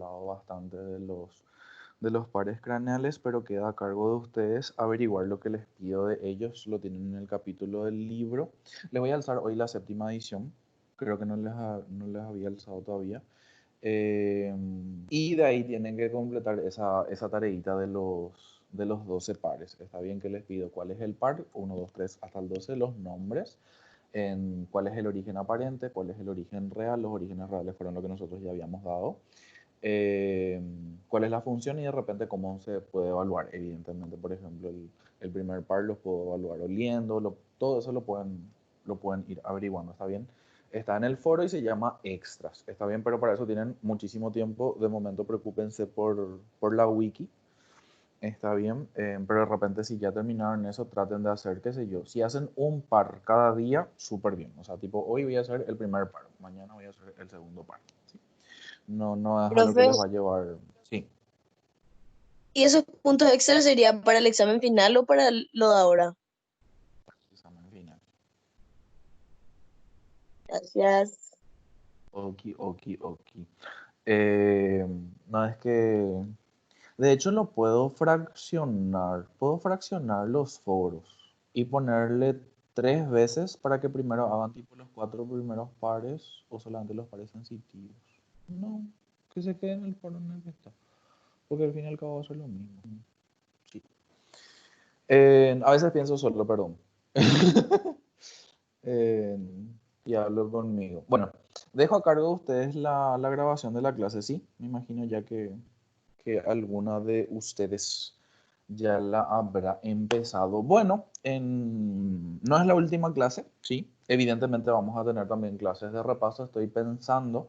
hablado bastante de los pares craneales, pero queda a cargo de ustedes averiguar lo que les pido de ellos. Lo tienen en el capítulo del libro. Les voy a alzar hoy la séptima edición. Creo que no les había alzado todavía. Y de ahí tienen que completar esa tareita de los 12 pares. Está bien que les pido cuál es el par, 1, 2, 3 hasta el 12, los nombres, en cuál es el origen aparente, cuál es el origen real. Los orígenes reales fueron lo que nosotros ya habíamos dado. Cuál es la función y de repente cómo se puede evaluar. Evidentemente, por ejemplo, el primer par los puedo evaluar oliendo, todo eso lo pueden ir averiguando, ¿está bien? Está en el foro y se llama Extras, ¿está bien? Pero para eso tienen muchísimo tiempo. De momento preocúpense por la wiki, ¿está bien? Pero de repente si ya terminaron eso, traten de hacer, qué sé yo, si hacen un par cada día, súper bien. O sea, tipo, hoy voy a hacer el primer par, mañana voy a hacer el segundo par. ¿Sí? No es algo que Profe, les va a llevar. Sí, ¿y esos puntos extra serían para el examen final o para lo de ahora? examen final. Gracias. Ok. Eh, no es que. De hecho, lo puedo fraccionar. Puedo fraccionar los foros y ponerle 3 veces para que primero hagan tipo los 4 primeros pares o solamente los pares sensitivos. No, que se quede en el foro en el que está. Porque al fin y al cabo va a ser lo mismo. Sí. A veces pienso solo, perdón. Eh, y hablo conmigo. Bueno, dejo a cargo de ustedes la grabación de la clase, sí. Me imagino ya que alguna de ustedes ya la habrá empezado. Bueno, no es la última clase, sí. Evidentemente vamos a tener también clases de repaso. Estoy pensando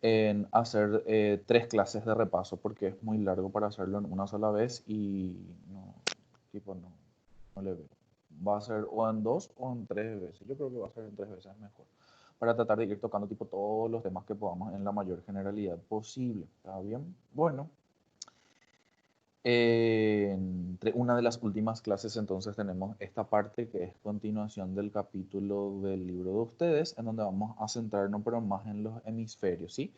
en hacer 3 clases de repaso porque es muy largo para hacerlo en una sola vez y no, tipo, no le veo. Va a ser o en 2 o en 3 veces. Yo creo que va a ser en 3 veces mejor. Para tratar de ir tocando tipo todos los temas que podamos en la mayor generalidad posible. ¿Está bien? Bueno, entre una de las últimas clases entonces tenemos esta parte que es continuación del capítulo del libro de ustedes, en donde vamos a centrarnos pero más en los hemisferios, ¿sí?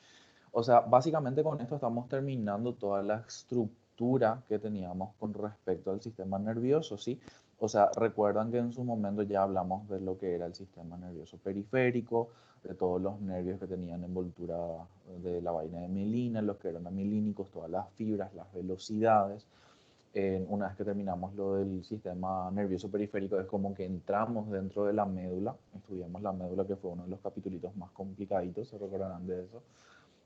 O sea, básicamente con esto estamos terminando toda la estructura que teníamos con respecto al sistema nervioso, ¿sí? O sea, recuerdan que en su momento ya hablamos de lo que era el sistema nervioso periférico, de todos los nervios que tenían envoltura de la vaina de mielina, los que eran amilínicos, todas las fibras, las velocidades. Una vez que terminamos lo del sistema nervioso periférico, es como que entramos dentro de la médula, estudiamos la médula, que fue uno de los capítulos más complicaditos, se recordarán de eso,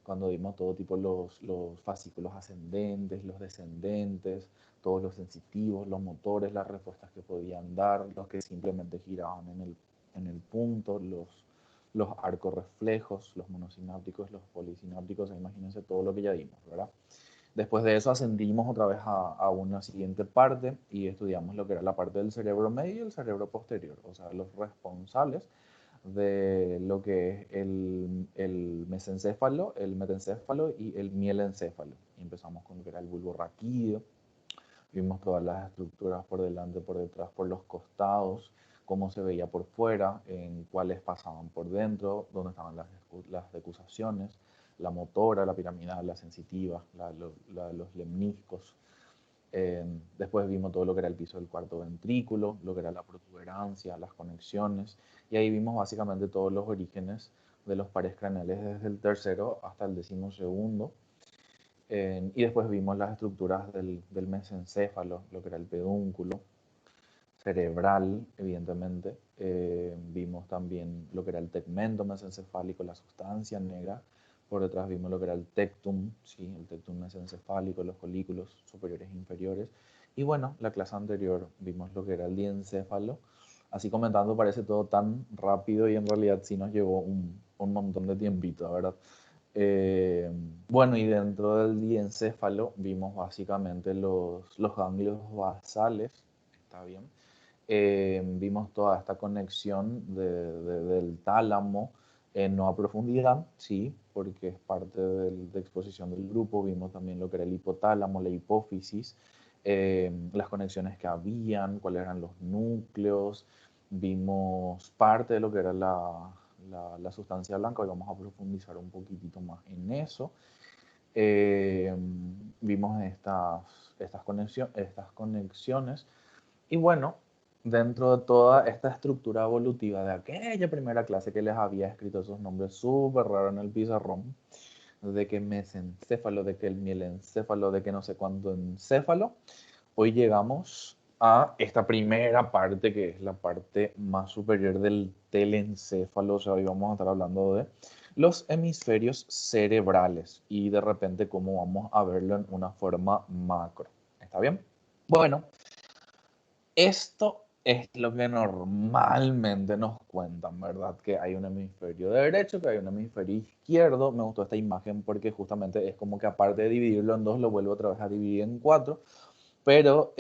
cuando vimos todo tipo los fascículos ascendentes, los descendentes, todos los sensitivos, los motores, las respuestas que podían dar, los que simplemente giraban en el punto, los arcos reflejos, los monosinápticos, los polisinápticos, imagínense todo lo que ya vimos, ¿verdad? Después de eso ascendimos otra vez a una siguiente parte y estudiamos lo que era la parte del cerebro medio y el cerebro posterior, o sea, los responsables de lo que es el mesencéfalo, el metencéfalo y el mielencéfalo. Y empezamos con lo que era el bulbo raquídeo, vimos todas las estructuras por delante, por detrás, por los costados, cómo se veía por fuera, en cuáles pasaban por dentro, dónde estaban las decusaciones, la motora, la piramidal, la sensitiva, los lemniscos. Después vimos todo lo que era el piso del cuarto ventrículo, lo que era la protuberancia, las conexiones, y ahí vimos básicamente todos los orígenes de los pares craneales desde el tercero hasta el 12º. Y después vimos las estructuras del mesencéfalo, lo que era el pedúnculo, cerebral, evidentemente. Vimos también lo que era el tegmento mesencefálico, la sustancia negra. Por detrás vimos lo que era el tectum, ¿sí? El tectum mesencefálico, los colículos superiores e inferiores. Y bueno, la clase anterior vimos lo que era el diencéfalo. Así comentando parece todo tan rápido y en realidad sí nos llevó un montón de tiempito, ¿verdad? Eh, bueno, y dentro del diencéfalo vimos básicamente los ganglios basales, ¿está bien? Vimos toda esta conexión del tálamo, no a profundidad, sí, porque es parte de exposición del grupo. Vimos también lo que era el hipotálamo, la hipófisis, las conexiones que habían, cuáles eran los núcleos. Vimos parte de lo que era la sustancia blanca y vamos a profundizar un poquitito más en eso. vimos estas conexiones. Y bueno, dentro de toda esta estructura evolutiva de aquella primera clase que les había escrito esos nombres súper raros en el pizarrón, de que mesencéfalo, de que el mielencéfalo, de que no sé cuánto encéfalo, hoy llegamos a esta primera parte que es la parte más superior del telencéfalo. O sea, hoy vamos a estar hablando de los hemisferios cerebrales y de repente cómo vamos a verlo en una forma macro. ¿Está bien? Bueno, esto es lo que normalmente nos cuentan, ¿verdad? Que hay un hemisferio derecho, que hay un hemisferio izquierdo. Me gustó esta imagen porque justamente es como que aparte de dividirlo en dos, lo vuelvo otra vez a dividir en cuatro, pero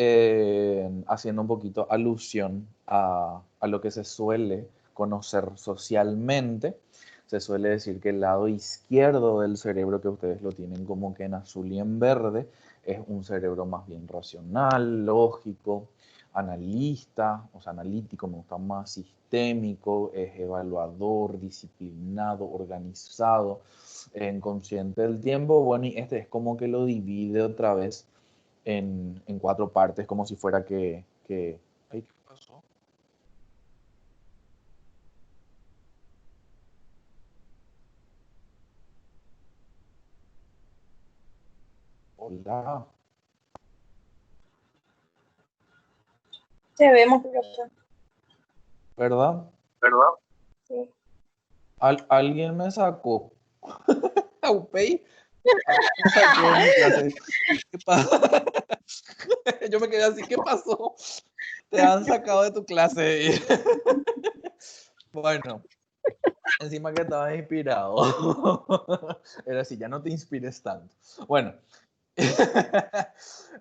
haciendo un poquito alusión a lo que se suele conocer socialmente. Se suele decir que el lado izquierdo del cerebro, que ustedes lo tienen como que en azul y en verde, es un cerebro más bien racional, lógico, analista, o sea, analítico, me gusta más, sistémico, es evaluador, disciplinado, organizado, consciente del tiempo. Bueno, y este es como que lo divide otra vez en cuatro partes, como si fuera que... Ay, ¿qué pasó? Hola, Te vemos, profe. ¿verdad? ¿Verdad? Sí. Alguien me sacó. Aupey, alguien me sacó de mi clase. ¿Qué pasa? Yo me quedé así, ¿qué pasó? Te han sacado de tu clase. Bueno, encima que estabas inspirado. Era así, ya no te inspires tanto. Bueno,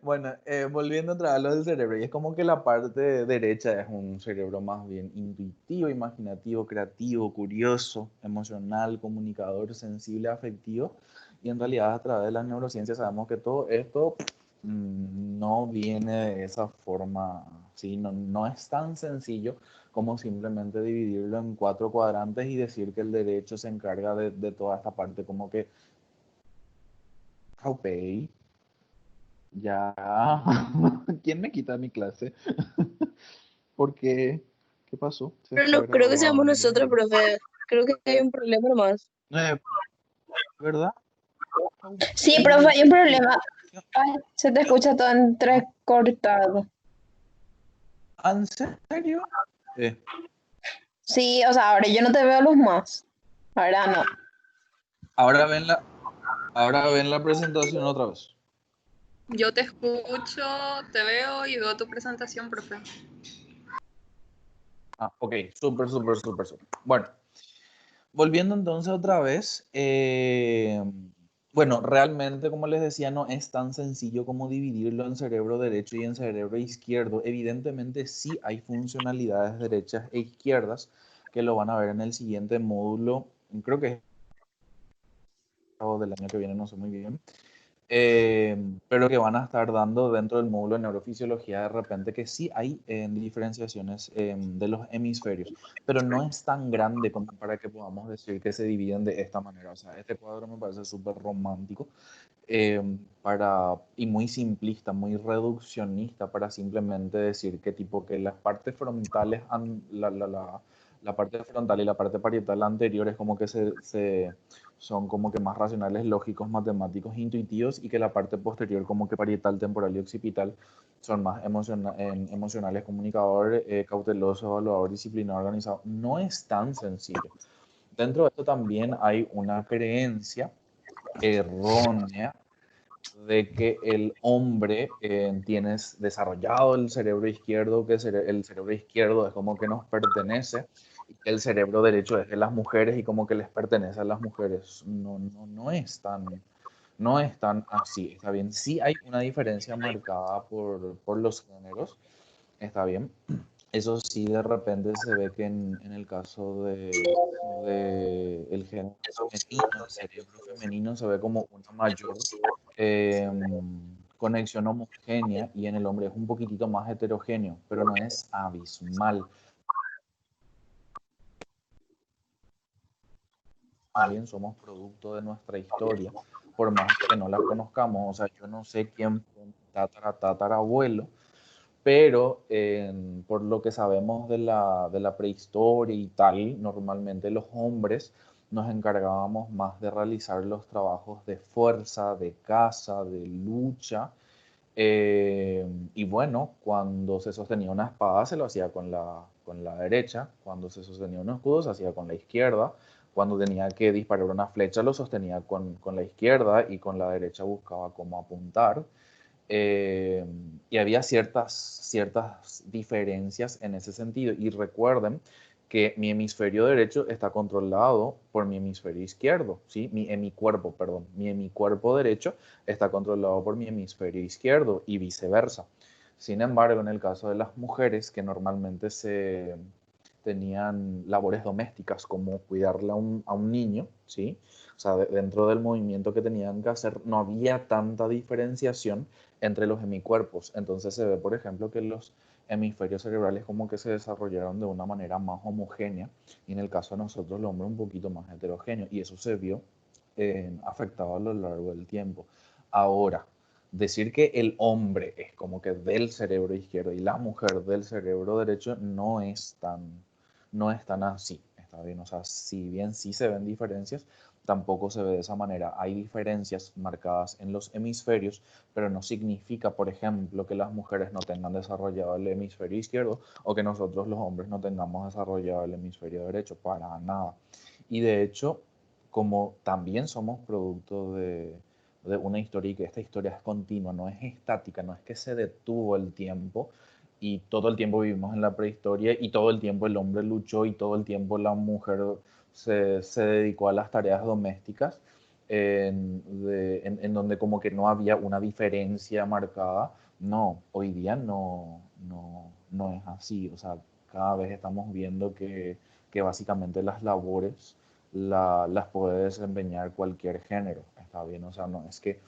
bueno, volviendo otra vez a lo del cerebro, y es como que la parte derecha es un cerebro más bien intuitivo, imaginativo, creativo, curioso, emocional, comunicador, sensible, afectivo, y en realidad a través de las neurociencias sabemos que todo esto no viene de esa forma, ¿sí? No, no es tan sencillo como simplemente dividirlo en cuatro cuadrantes y decir que el derecho se encarga de toda esta parte, como que, ok, ya, ¿quién me quita mi clase? ¿Por qué? ¿Qué pasó? Se Pero fue no creo que seamos grabando. nosotros, profe. Creo que hay un problema más. ¿Verdad? Sí, Ok. profe, hay un problema. Ay, se te escucha todo entrecortado. ¿En serio? Eh, Sí, o sea, ahora yo no te veo los más. Ahora no. ahora ahora ven la presentación otra vez. Yo te escucho, te veo y veo tu presentación, profe. Ah, ok, súper, súper, súper, súper. Bueno, volviendo entonces otra vez, bueno, realmente, como les decía, no es tan sencillo como dividirlo en cerebro derecho y en cerebro izquierdo. Evidentemente sí hay funcionalidades derechas e izquierdas que lo van a ver en el siguiente módulo, creo que es del año que viene, no sé muy bien, pero que van a estar dando dentro del módulo de neurofisiología de repente que sí hay diferenciaciones de los hemisferios, pero no es tan grande como para que podamos decir que se dividen de esta manera. O sea, este cuadro me parece súper romántico y muy simplista, muy reduccionista para simplemente decir que tipo que las partes frontales, la parte frontal y la parte parietal anterior es como que son como que más racionales, lógicos, matemáticos, intuitivos, y que la parte posterior como que parietal, temporal y occipital son más emocionales, comunicador, cauteloso, evaluador, disciplinado, organizado. No es tan sencillo. Dentro de esto también hay una creencia errónea de que el hombre tiene desarrollado el cerebro izquierdo, que el cerebro izquierdo es como que nos pertenece, y que el cerebro derecho es de las mujeres y como que les pertenece a las mujeres. No, no, no es tan así. Está bien, sí hay una diferencia marcada por los géneros, está bien. Eso sí, de repente se ve que en el caso de el género femenino, el cerebro femenino se ve como una mayor eh, conexión homogénea, y en el hombre es un poquitito más heterogéneo, pero no es abismal. Más bien somos producto de nuestra historia. por más que no la conozcamos. O sea, yo no sé quién fue mi tatarabuelo, pero por lo que sabemos de la prehistoria y tal, normalmente los hombres nos encargábamos más de realizar los trabajos de fuerza, de caza, de lucha. Y bueno, cuando se sostenía una espada se lo hacía con la derecha, cuando se sostenía un escudo se hacía con la izquierda, cuando tenía que disparar una flecha lo sostenía con la izquierda y con la derecha buscaba cómo apuntar. Eh, y había ciertas diferencias en ese sentido. Y recuerden que mi hemisferio derecho está controlado por mi hemisferio izquierdo, ¿sí? Mi cuerpo, perdón. Mi hemicuerpo derecho está controlado por mi hemisferio izquierdo y viceversa. Sin embargo, en el caso de las mujeres que normalmente tenían labores domésticas como cuidarle a un niño, ¿sí? O sea, dentro del movimiento que tenían que hacer no había tanta diferenciación entre los hemicuerpos. Entonces se ve, por ejemplo, que los hemisferios cerebrales como que se desarrollaron de una manera más homogénea y en el caso de nosotros, el hombre, un poquito más heterogéneo. Y eso se vio afectado a lo largo del tiempo. Ahora, decir que el hombre es como que del cerebro izquierdo y la mujer del cerebro derecho no es tan así, está bien. O sea, si bien sí se ven diferencias, tampoco se ve de esa manera. Hay diferencias marcadas en los hemisferios, pero no significa, por ejemplo, que las mujeres no tengan desarrollado el hemisferio izquierdo o que nosotros los hombres no tengamos desarrollado el hemisferio derecho, para nada. Y de hecho, como también somos producto de una historia y que esta historia es continua, no es estática, no es que se detuvo el tiempo y todo el tiempo vivimos en la prehistoria y todo el tiempo el hombre luchó y todo el tiempo la mujer se dedicó a las tareas domésticas, en donde como que no había una diferencia marcada. No, hoy día no es así. O sea, cada vez estamos viendo que básicamente las labores las puede desempeñar cualquier género, está bien. O sea, no es que,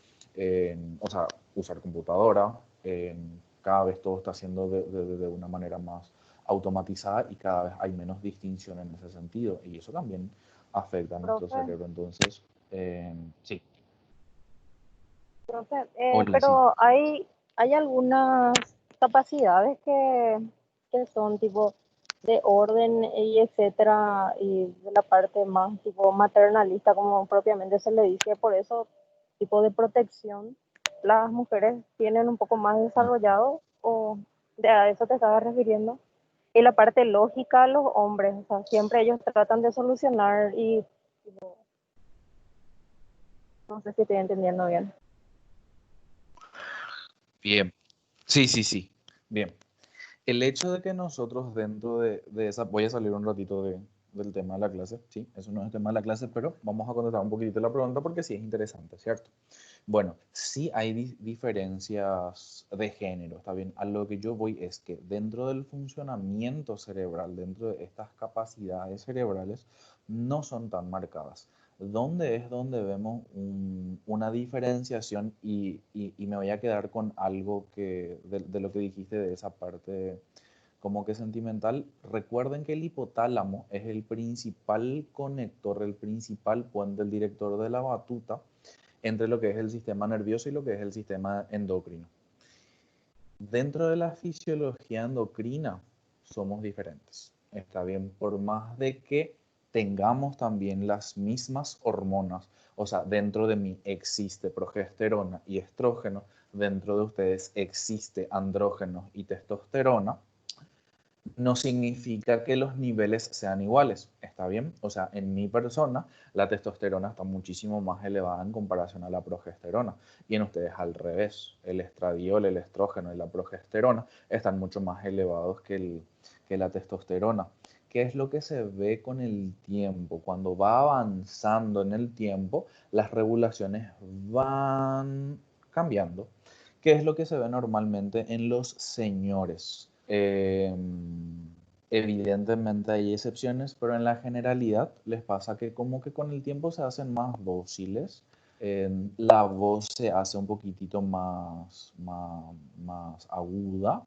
o sea, usar computadora, cada vez todo está haciendo de una manera más automatizada y cada vez hay menos distinción en ese sentido. Y eso también afecta a nuestro Profe, cerebro. Entonces, sí, profe, Oli, sí. pero hay algunas capacidades que son tipo de orden y etcétera, y de la parte más tipo maternalista, como propiamente se le dice, por eso tipo de protección, las mujeres tienen un poco más desarrollado, o a eso te estabas refiriendo. Y la parte lógica, los hombres, o sea, siempre ellos tratan de solucionar y tipo, no sé si estoy entendiendo bien. Bien. Sí, sí, sí. Bien. El hecho de que nosotros dentro de esa, voy a salir un ratito del tema de la clase, sí, eso no es el tema de la clase, pero vamos a contestar un poquitito la pregunta porque sí es interesante, ¿cierto? Bueno, sí hay diferencias de género, está bien. A lo que yo voy es que dentro del funcionamiento cerebral, dentro de estas capacidades cerebrales, no son tan marcadas. ¿Dónde es donde vemos una diferenciación? Y me voy a quedar con algo de lo que dijiste de esa parte como que sentimental. Recuerden que el hipotálamo es el principal conector, el principal puente, el director de la batuta entre lo que es el sistema nervioso y lo que es el sistema endocrino. Dentro de la fisiología endocrina somos diferentes. Está bien, por más de que tengamos también las mismas hormonas, o sea, dentro de mí existe progesterona y estrógeno, dentro de ustedes existe andrógeno y testosterona, no significa que los niveles sean iguales, ¿está bien? O sea, en mi persona la testosterona está muchísimo más elevada en comparación a la progesterona y en ustedes al revés, el estradiol, el estrógeno y la progesterona están mucho más elevados que la testosterona. ¿Qué es lo que se ve con el tiempo? Cuando va avanzando en el tiempo, las regulaciones van cambiando. ¿Qué es lo que se ve normalmente en los señores? Evidentemente hay excepciones, pero en la generalidad les pasa que como que con el tiempo se hacen más dóciles, la voz se hace un poquitito más aguda,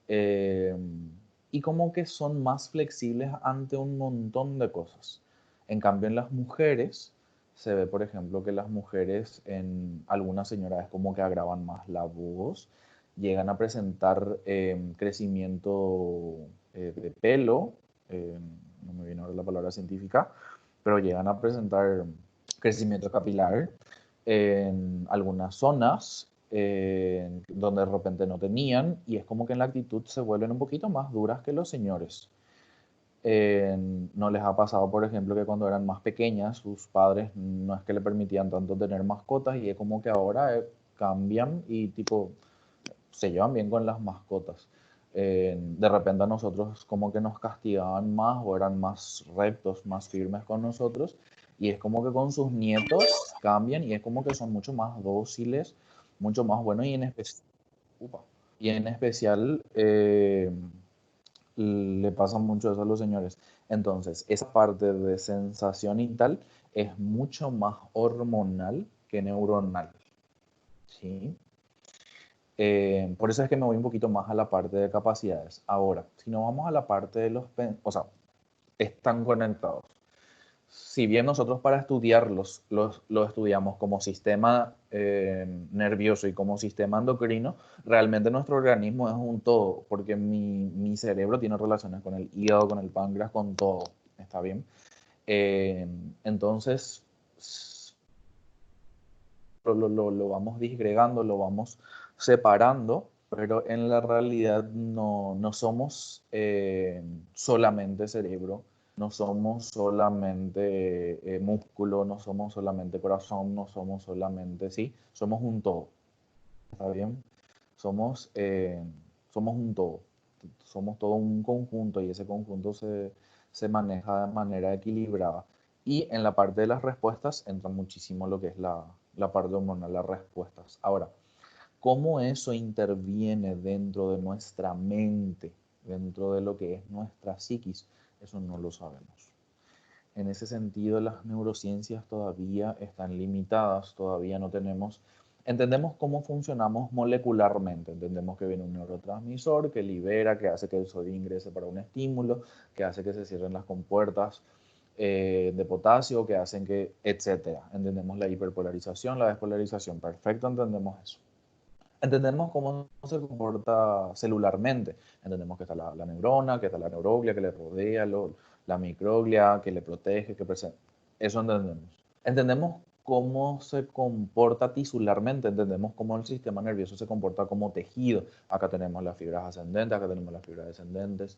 eh, y como que son más flexibles ante un montón de cosas. En cambio, en las mujeres se ve, por ejemplo, que las mujeres en algunas señoras es como que agravan más la voz, llegan a presentar crecimiento de pelo, no me viene ahora la palabra científica, pero llegan a presentar crecimiento capilar en algunas zonas donde de repente no tenían, y es como que en la actitud se vuelven un poquito más duras que los señores. No les ha pasado, por ejemplo, que cuando eran más pequeñas, sus padres no es que le permitían tanto tener mascotas, y es como que ahora cambian y tipo se llevan bien con las mascotas. De repente a nosotros como que nos castigaban más o eran más rectos, más firmes con nosotros, y es como que con sus nietos cambian y es como que son mucho más dóciles, mucho más buenos, y en especial le pasa mucho eso a los señores. Entonces, esa parte de sensación y tal es mucho más hormonal que neuronal, ¿sí? Por eso es que me voy un poquito más a la parte de capacidades. Ahora, si nos vamos a la parte de o sea, están conectados. Si bien nosotros para estudiarlos lo estudiamos como sistema nervioso y como sistema endocrino, realmente nuestro organismo es un todo, porque mi cerebro tiene relaciones con el hígado, con el páncreas, con todo. ¿Está bien? Entonces, lo vamos disgregando, lo vamos separando, pero en la realidad no somos solamente cerebro, no somos solamente músculo, no somos solamente corazón, no somos solamente, sí, somos un todo. ¿Está bien? Somos, somos un todo, somos todo un conjunto, y ese conjunto se maneja de manera equilibrada. Y en la parte de las respuestas entra muchísimo lo que es la parte hormonal, las respuestas. Ahora, ¿cómo eso interviene dentro de nuestra mente, dentro de lo que es nuestra psiquis? Eso no lo sabemos. En ese sentido, las neurociencias todavía están limitadas, todavía no tenemos, entendemos cómo funcionamos molecularmente, entendemos que viene un neurotransmisor que libera, que hace que el sodio ingrese para un estímulo, que hace que se cierren las compuertas de potasio, que hacen que, etcétera. Entendemos la hiperpolarización, la despolarización, perfecto, entendemos eso. Entendemos cómo se comporta celularmente. Entendemos que está la neurona, que está la neuroglia, que le rodea, la microglia, que le protege, que presenta. Eso entendemos. Entendemos cómo se comporta tisularmente, entendemos cómo el sistema nervioso se comporta como tejido. Acá tenemos las fibras ascendentes, acá tenemos las fibras descendentes.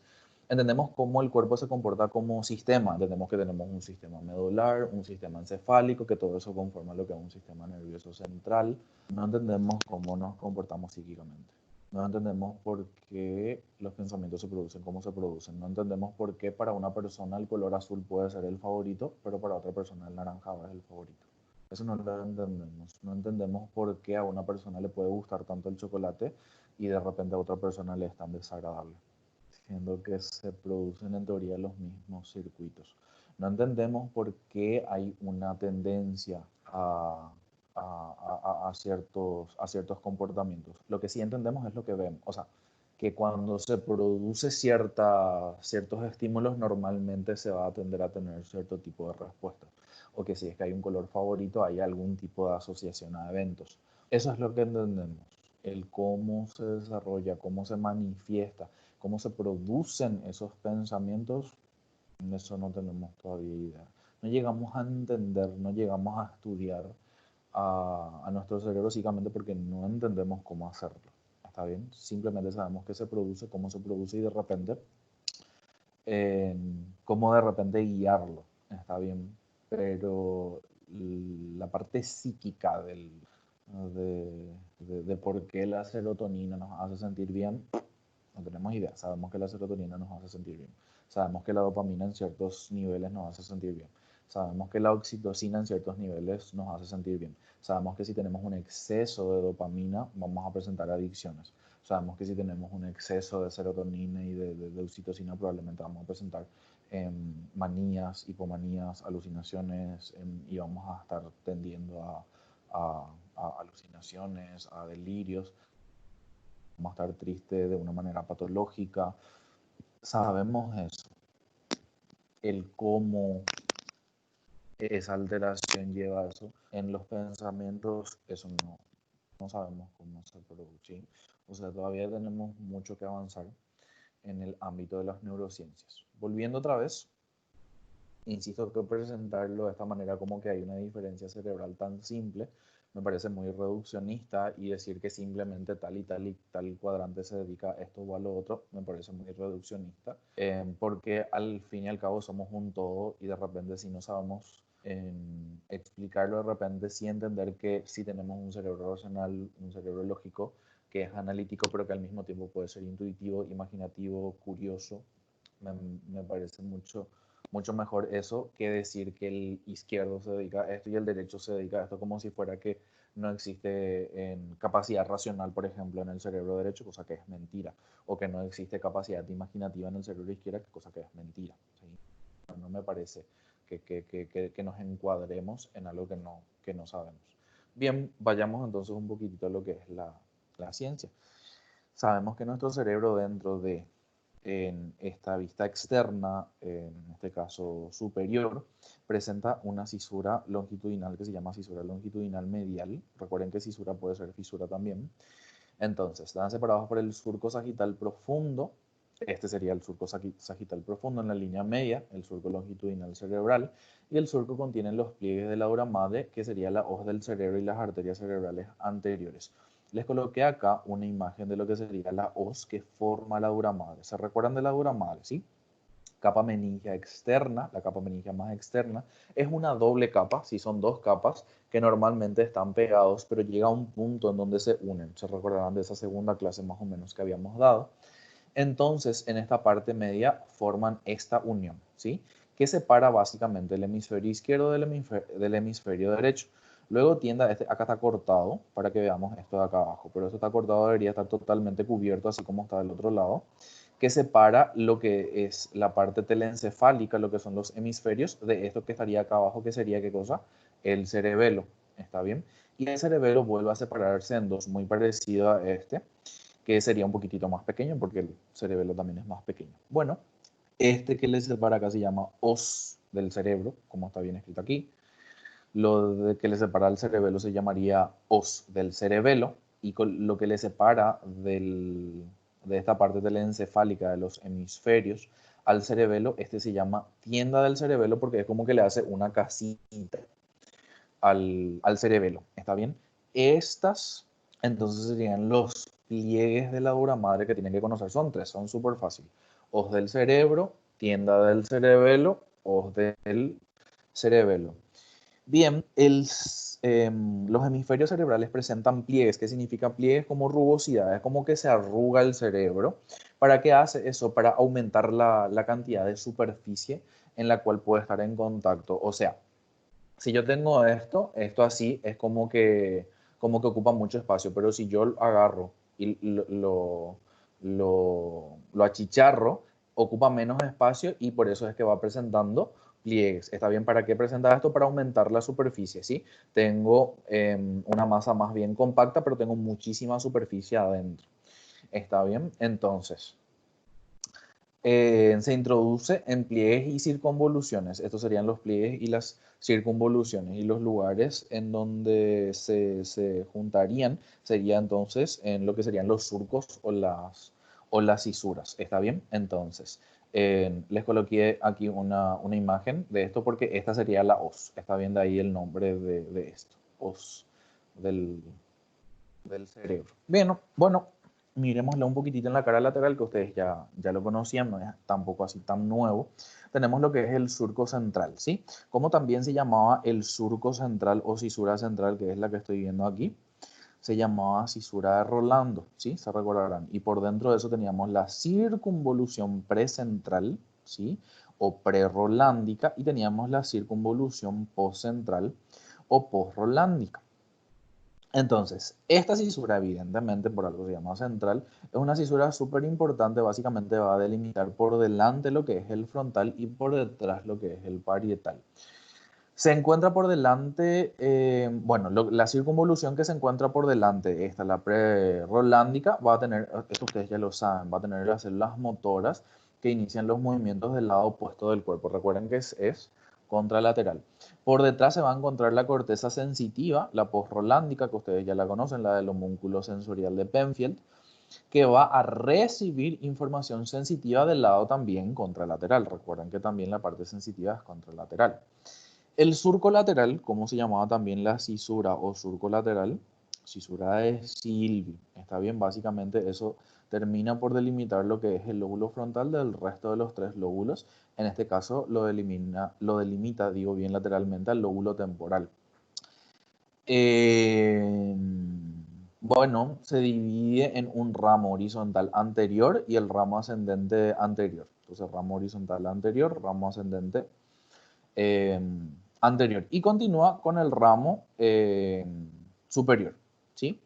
Entendemos cómo el cuerpo se comporta como sistema. Entendemos que tenemos un sistema medular, un sistema encefálico, que todo eso conforma lo que es un sistema nervioso central. No entendemos cómo nos comportamos psíquicamente. No entendemos por qué los pensamientos se producen como se producen. No entendemos por qué para una persona el color azul puede ser el favorito, pero para otra persona el naranjado es el favorito. Eso no lo entendemos. No entendemos por qué a una persona le puede gustar tanto el chocolate y de repente a otra persona le es tan desagradable, siendo que se producen en teoría los mismos circuitos. No entendemos por qué hay una tendencia a ciertos comportamientos. Lo que sí entendemos es lo que vemos. O sea, que cuando se produce ciertos estímulos, normalmente se va a tender a tener cierto tipo de respuesta. O que si es que hay un color favorito, hay algún tipo de asociación a eventos. Eso es lo que entendemos. El cómo se desarrolla, cómo se manifiesta, cómo se producen esos pensamientos, eso no tenemos todavía idea. No llegamos a entender, no llegamos a estudiar a nuestro cerebro básicamente porque no entendemos cómo hacerlo. ¿Está bien? Simplemente sabemos que se produce, cómo se produce y de repente, cómo de repente guiarlo. ¿Está bien? Pero la parte psíquica de por qué la serotonina nos hace sentir bien, no tenemos idea. Sabemos que la serotonina nos hace sentir bien. Sabemos que la dopamina en ciertos niveles nos hace sentir bien. Sabemos que la oxitocina en ciertos niveles nos hace sentir bien. Sabemos que si tenemos un exceso de dopamina vamos a presentar adicciones. Sabemos que si tenemos un exceso de serotonina y de oxitocina probablemente vamos a presentar manías, hipomanías, alucinaciones, y vamos a estar tendiendo a alucinaciones, a delirios. Vamos a estar tristes de una manera patológica. Sabemos eso. El cómo esa alteración lleva a eso. En los pensamientos, eso no sabemos cómo se produce, ¿sí? O sea, todavía tenemos mucho que avanzar en el ámbito de las neurociencias. Volviendo otra vez, insisto que presentarlo de esta manera como que hay una diferencia cerebral tan simple, me parece muy reduccionista, y decir que simplemente tal y tal y tal cuadrante se dedica a esto o a lo otro, me parece muy reduccionista, porque al fin y al cabo somos un todo, y de repente si no sabemos explicarlo, de repente sí entender que sí tenemos un cerebro racional, un cerebro lógico, que es analítico, pero que al mismo tiempo puede ser intuitivo, imaginativo, curioso. Me parece mucho mejor eso que decir que el izquierdo se dedica a esto y el derecho se dedica a esto, como si fuera que no existe capacidad racional, por ejemplo, en el cerebro derecho, cosa que es mentira, o que no existe capacidad imaginativa en el cerebro izquierdo, cosa que es mentira, ¿sí? No me parece que nos encuadremos en algo que no sabemos. Bien, vayamos entonces un poquitito a lo que es la ciencia. Sabemos que nuestro cerebro, dentro de en esta vista externa, en este caso superior, presenta una cisura longitudinal que se llama cisura longitudinal medial. Recuerden que cisura puede ser fisura también. Entonces, están separados por el surco sagital profundo. Este sería el surco sagital profundo en la línea media, el surco longitudinal cerebral, y el surco contiene los pliegues de la dura madre, que sería la hoz del cerebro y las arterias cerebrales anteriores. Les coloqué acá una imagen de lo que sería la hoz que forma la dura madre. ¿Se recuerdan de la dura madre? ¿Sí? Capa meningia externa, la capa meningia más externa, es una doble capa, si son dos capas que normalmente están pegados, pero llega a un punto en donde se unen. Se recordarán de esa segunda clase más o menos que habíamos dado. Entonces, en esta parte media forman esta unión, ¿sí? Que separa básicamente el hemisferio izquierdo del hemisferio derecho. Luego tiende a acá está cortado, para que veamos esto de acá abajo, pero esto está cortado, debería estar totalmente cubierto, así como está del otro lado, que separa lo que es la parte telencefálica, lo que son los hemisferios, de esto que estaría acá abajo, que sería, ¿qué cosa? El cerebelo, ¿está bien? Y el cerebelo vuelve a separarse en dos, muy parecido a este, que sería un poquitito más pequeño, porque el cerebelo también es más pequeño. Bueno, este que le separa acá se llama os del cerebro, como está bien escrito aquí. Lo de que le separa el cerebelo se llamaría os del cerebelo, y lo que le separa de esta parte telencefálica de los hemisferios al cerebelo, este se llama tienda del cerebelo, porque es como que le hace una casita al cerebelo, ¿está bien? Estas entonces serían los pliegues de la dura madre que tienen que conocer. Son tres, son súper fáciles. Os del cerebro, tienda del cerebelo, os del cerebelo. Bien, los hemisferios cerebrales presentan pliegues. ¿Qué significa pliegues? Como rugosidades, como que se arruga el cerebro. ¿Para qué hace eso? Para aumentar la cantidad de superficie en la cual puede estar en contacto. O sea, si yo tengo esto así es como que ocupa mucho espacio, pero si yo agarro y lo achicharro, ocupa menos espacio, y por eso es que va presentando pliegues. ¿Está bien? ¿Para qué presenta esto? Para aumentar la superficie, ¿sí? Tengo una masa más bien compacta, pero tengo muchísima superficie adentro. ¿Está bien? Entonces, se introduce en pliegues y circunvoluciones. Estos serían los pliegues y las circunvoluciones. Y los lugares en donde se juntarían sería entonces en lo que serían los surcos o las cisuras. ¿Está bien? Entonces, les coloqué aquí una imagen de esto, porque esta sería la hoz. Está bien, de ahí el nombre de esto. Hoz del cerebro. Bien, bueno, miremosle un poquitito en la cara lateral, que ustedes ya lo conocían, no es tampoco así tan nuevo. Tenemos lo que es el surco central, ¿sí? Como también se llamaba el surco central o cisura central, que es la que estoy viendo aquí, se llamaba cisura de Rolando, ¿sí? Se recordarán. Y por dentro de eso teníamos la circunvolución precentral, ¿sí? O prerolándica, y teníamos la circunvolución postcentral o postrolándica. Entonces, esta cisura, evidentemente, por algo se llama central, es una cisura súper importante. Básicamente va a delimitar por delante lo que es el frontal y por detrás lo que es el parietal. Se encuentra por delante, bueno, la circunvolución que se encuentra por delante, esta, la prerolándica, va a tener, esto ustedes ya lo saben, va a tener las células motoras que inician los movimientos del lado opuesto del cuerpo. Recuerden que es contralateral. Por detrás se va a encontrar la corteza sensitiva, la postrolándica, que ustedes ya la conocen, la del homúnculo sensorial de Penfield, que va a recibir información sensitiva del lado también contralateral. Recuerden que también la parte sensitiva es contralateral. El surco lateral, como se llamaba también la cisura o surco lateral, cisura de Silvi, está bien, básicamente eso termina por delimitar lo que es el lóbulo frontal del resto de los 3 lóbulos. En este caso lo delimita, digo bien lateralmente, al lóbulo temporal. Bueno, se divide en un ramo horizontal anterior y el ramo ascendente anterior. Entonces, ramo horizontal anterior, ramo ascendente anterior. Y continúa con el ramo superior, ¿sí?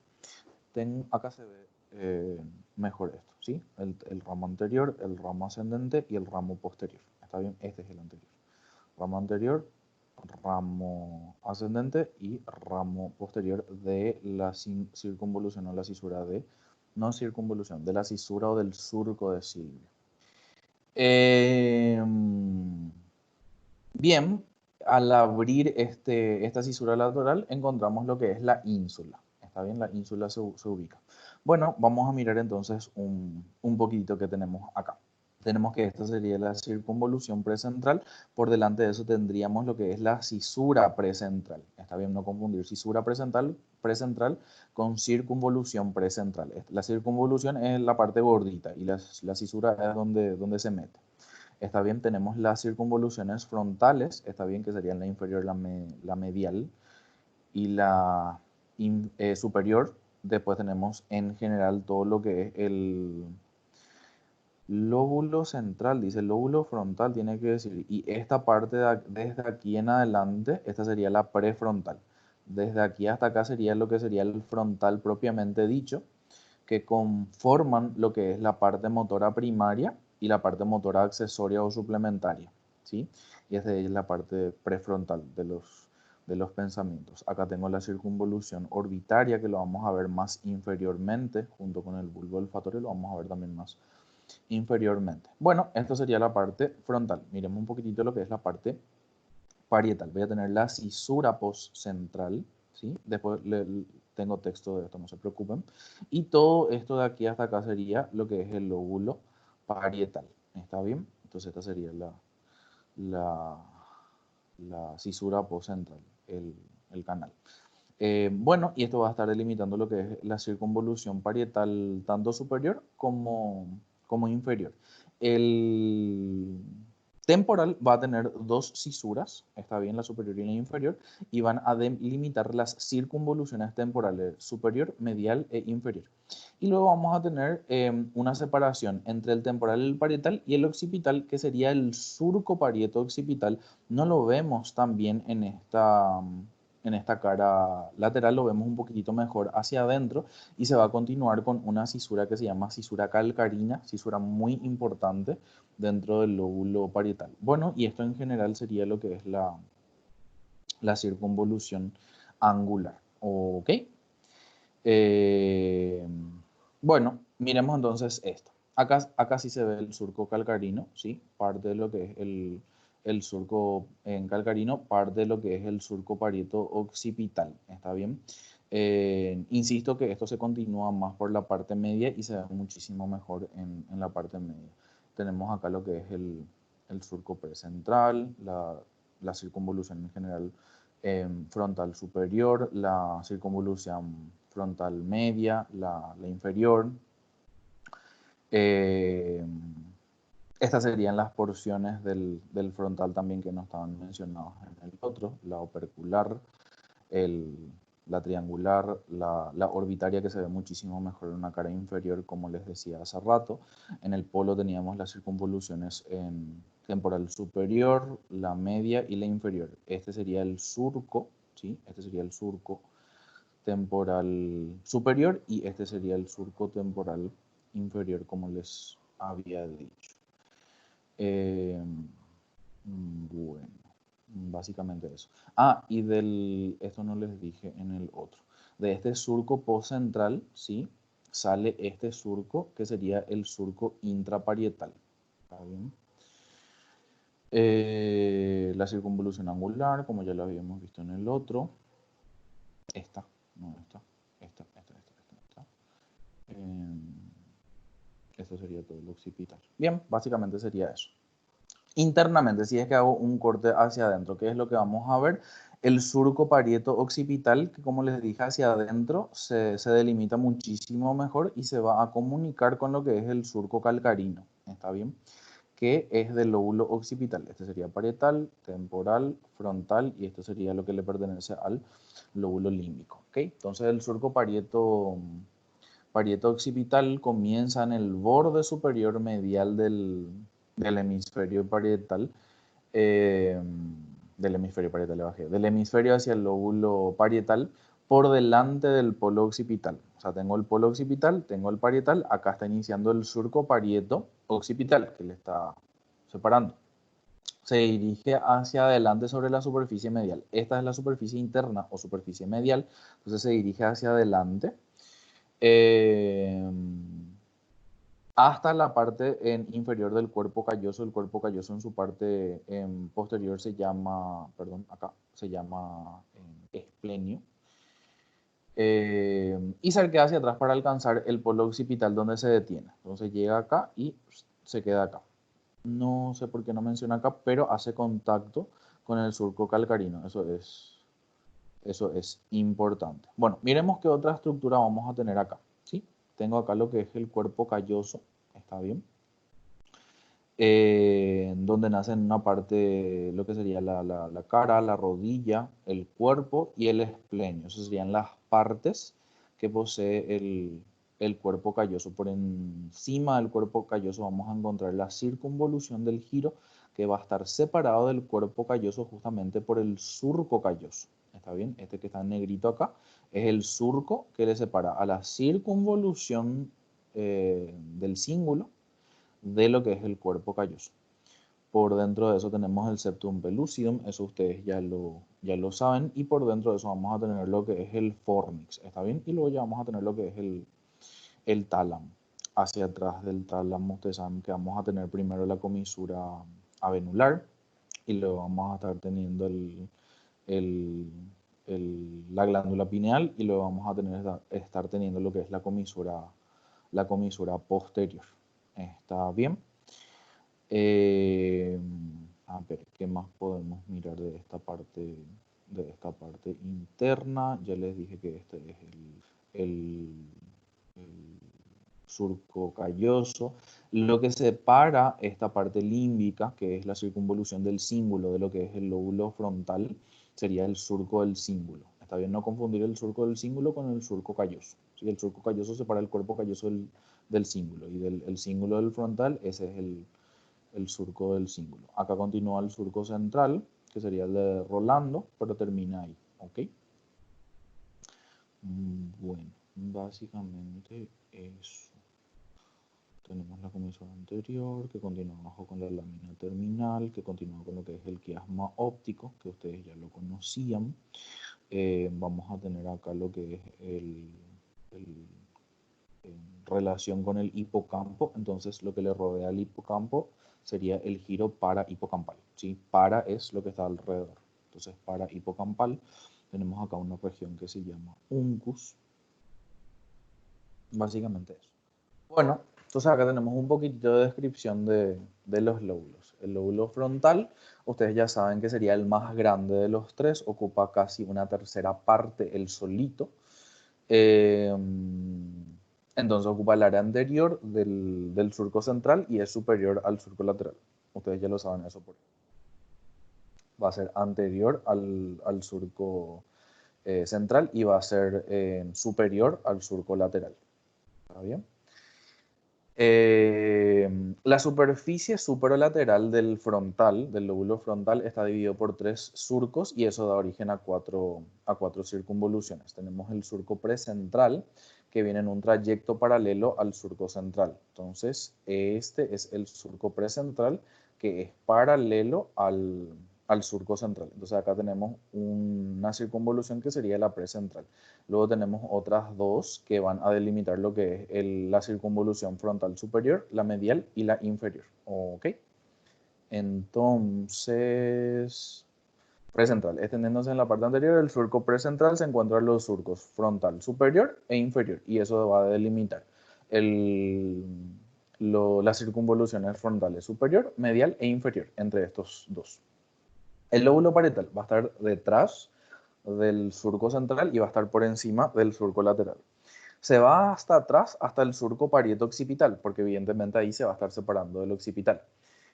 Acá se ve mejor esto, ¿sí? El ramo anterior, el ramo ascendente y el ramo posterior. ¿Está bien? Este es el anterior. Ramo anterior, ramo ascendente y ramo posterior de la circunvolución o la cisura de, no circunvolución, de la cisura o del surco de Silvio. Bien, al abrir esta cisura lateral encontramos lo que es la ínsula. ¿Está bien? La ínsula se ubica. Bueno, vamos a mirar entonces un poquitito que tenemos acá. Tenemos que esta sería la circunvolución precentral. Por delante de eso tendríamos lo que es la cisura precentral. Está bien, no confundir cisura precentral con circunvolución precentral. La circunvolución es la parte gordita y la cisura es donde se mete. Está bien, tenemos las circunvoluciones frontales, está bien que serían la inferior, la medial y la superior. Después tenemos en general todo lo que es el lóbulo central, dice el lóbulo frontal, tiene que decir, y esta parte desde aquí en adelante, esta sería la prefrontal. Desde aquí hasta acá sería lo que sería el frontal propiamente dicho, que conforman lo que es la parte motora primaria y la parte motora accesoria o suplementaria, ¿sí? Y esta es la parte prefrontal de los pensamientos. Acá tengo la circunvolución orbitaria, que lo vamos a ver más inferiormente, junto con el bulbo olfatorio, lo vamos a ver también más inferiormente. Bueno, esto sería la parte frontal. Miremos un poquitito lo que es la parte parietal. Voy a tener la cisura postcentral, ¿sí? Después tengo texto de esto, no se preocupen. Y todo esto de aquí hasta acá sería lo que es el lóbulo parietal. ¿Está bien? Entonces esta sería la cisura postcentral, el canal. Bueno, y esto va a estar delimitando lo que es la circunvolución parietal tanto superior como inferior. El temporal va a tener 2 cisuras, está bien, la superior y la inferior, y van a delimitar las circunvoluciones temporales superior, medial e inferior. Y luego vamos a tener una separación entre el temporal, el parietal y el occipital, que sería el surco parieto occipital. No lo vemos tan bien en esta cara lateral, lo vemos un poquitito mejor hacia adentro y se va a continuar con una cisura que se llama cisura calcarina, cisura muy importante dentro del lóbulo parietal. Bueno, y esto en general sería lo que es la circunvolución angular. ¿Ok? Bueno, miremos entonces esto. Acá sí se ve el surco calcarino, ¿sí? Parte de lo que es el surco en calcarino, parte de lo que es el surco parieto occipital, ¿está bien? Insisto que esto se continúa más por la parte media y se ve muchísimo mejor en la parte media. Tenemos acá lo que es el surco precentral, la circunvolución en general frontal superior, la circunvolución frontal media, la inferior. Estas serían las porciones del frontal también que no estaban mencionadas en el otro, la opercular, la triangular, la orbitaria, que se ve muchísimo mejor en una cara inferior, como les decía hace rato. En el polo teníamos las circunvoluciones en temporal superior, la media y la inferior. Este sería el surco, ¿sí? Este sería el surco temporal superior y este sería el surco temporal inferior, como les había dicho. Bueno, básicamente eso. Y esto no les dije en el otro. De este surco postcentral, ¿sí? Sale este surco que sería el surco intraparietal. ¿Está bien? La circunvolución angular, como ya lo habíamos visto en el otro. Esta. Esto sería todo el occipital. Bien, básicamente sería eso. Internamente, si es que hago un corte hacia adentro, ¿qué es lo que vamos a ver? El surco parieto-occipital, que como les dije, hacia adentro se delimita muchísimo mejor y se va a comunicar con lo que es el surco calcarino. ¿Está bien? Que es del lóbulo occipital. Este sería parietal, temporal, frontal y esto sería lo que le pertenece al lóbulo límbico. ¿Okay? Entonces el surco parieto occipital comienza en el borde superior medial del hemisferio parietal, del hemisferio hacia el lóbulo parietal por delante del polo occipital. O sea, tengo el polo occipital, tengo el parietal, acá está iniciando el surco parieto occipital, que le está separando. Se dirige hacia adelante sobre la superficie medial. Esta es la superficie interna o superficie medial, entonces se dirige hacia adelante hasta la parte inferior del cuerpo calloso. El cuerpo calloso en su parte posterior se llama, esplenio. Y se queda hacia atrás para alcanzar el polo occipital donde se detiene. Entonces llega acá y se queda acá. No sé por qué no menciona acá, pero hace contacto con el surco calcarino. Eso es importante. Bueno, miremos qué otra estructura vamos a tener acá. ¿Sí? Tengo acá lo que es el cuerpo calloso. ¿Está bien? Donde nace en una parte lo que sería la cara, la rodilla, el cuerpo y el esplenio. Esas serían las partes que posee el cuerpo calloso. Por encima del cuerpo calloso vamos a encontrar la circunvolución del giro, que va a estar separado del cuerpo calloso justamente por el surco calloso. ¿Está bien? Este que está en negrito acá es el surco que le separa a la circunvolución del cíngulo de lo que es el cuerpo calloso. Por dentro de eso tenemos el septum pellucidum, eso ustedes ya lo saben, y por dentro de eso vamos a tener lo que es el fornix, ¿está bien? Y luego ya vamos a tener lo que es el tálamo. Hacia atrás del tálamo ustedes saben que vamos a tener primero la comisura avenular y luego vamos a estar teniendo la glándula pineal y luego vamos a estar teniendo lo que es la comisura posterior. ¿Está bien? A ver, ¿qué más podemos mirar de esta parte interna? Ya les dije que este es el surco calloso. Lo que separa esta parte límbica, que es la circunvolución del cíngulo de lo que es el lóbulo frontal, sería el surco del cíngulo. Está bien no confundir el surco del cíngulo con el surco calloso. ¿Sí? El surco calloso separa el cuerpo calloso del cíngulo y del cíngulo del frontal, ese es el surco del cíngulo. Acá continúa el surco central, que sería el de Rolando, pero termina ahí, ¿ok? Bueno, básicamente eso. Tenemos la comisura anterior, que continúa abajo con la lámina terminal, que continúa con lo que es el quiasma óptico, que ustedes ya lo conocían. Vamos a tener acá lo que es en relación con el hipocampo. Entonces, lo que le rodea al hipocampo sería el giro para hipocampal. ¿Sí? Para es lo que está alrededor. Entonces, para hipocampal tenemos acá una región que se llama uncus. Básicamente eso. Bueno, entonces acá tenemos un poquitito de descripción de los lóbulos. El lóbulo frontal, ustedes ya saben que sería el más grande de los tres, ocupa casi una tercera parte él solito. Entonces ocupa el área anterior del surco central y es superior al surco lateral. Ustedes ya lo saben eso. Va a ser anterior al surco central y va a ser superior al surco lateral. ¿Está bien? La superficie superolateral del lóbulo frontal, está dividido por 3 surcos y eso da origen a cuatro circunvoluciones. Tenemos el surco precentral, que viene en un trayecto paralelo al surco central. Entonces, este es el surco precentral, que es paralelo al surco central. Entonces, acá tenemos una circunvolución que sería la precentral. Luego tenemos otras dos que van a delimitar lo que es la circunvolución frontal superior, la medial y la inferior. ¿Ok? Entonces, precentral. Extendiéndose en la parte anterior del surco precentral se encuentran los surcos frontal superior e inferior. Y eso va a delimitar las circunvoluciones frontales superior, medial e inferior entre estos dos. El lóbulo parietal va a estar detrás del surco central y va a estar por encima del surco lateral. Se va hasta atrás, hasta el surco parieto-occipital, porque evidentemente ahí se va a estar separando del occipital.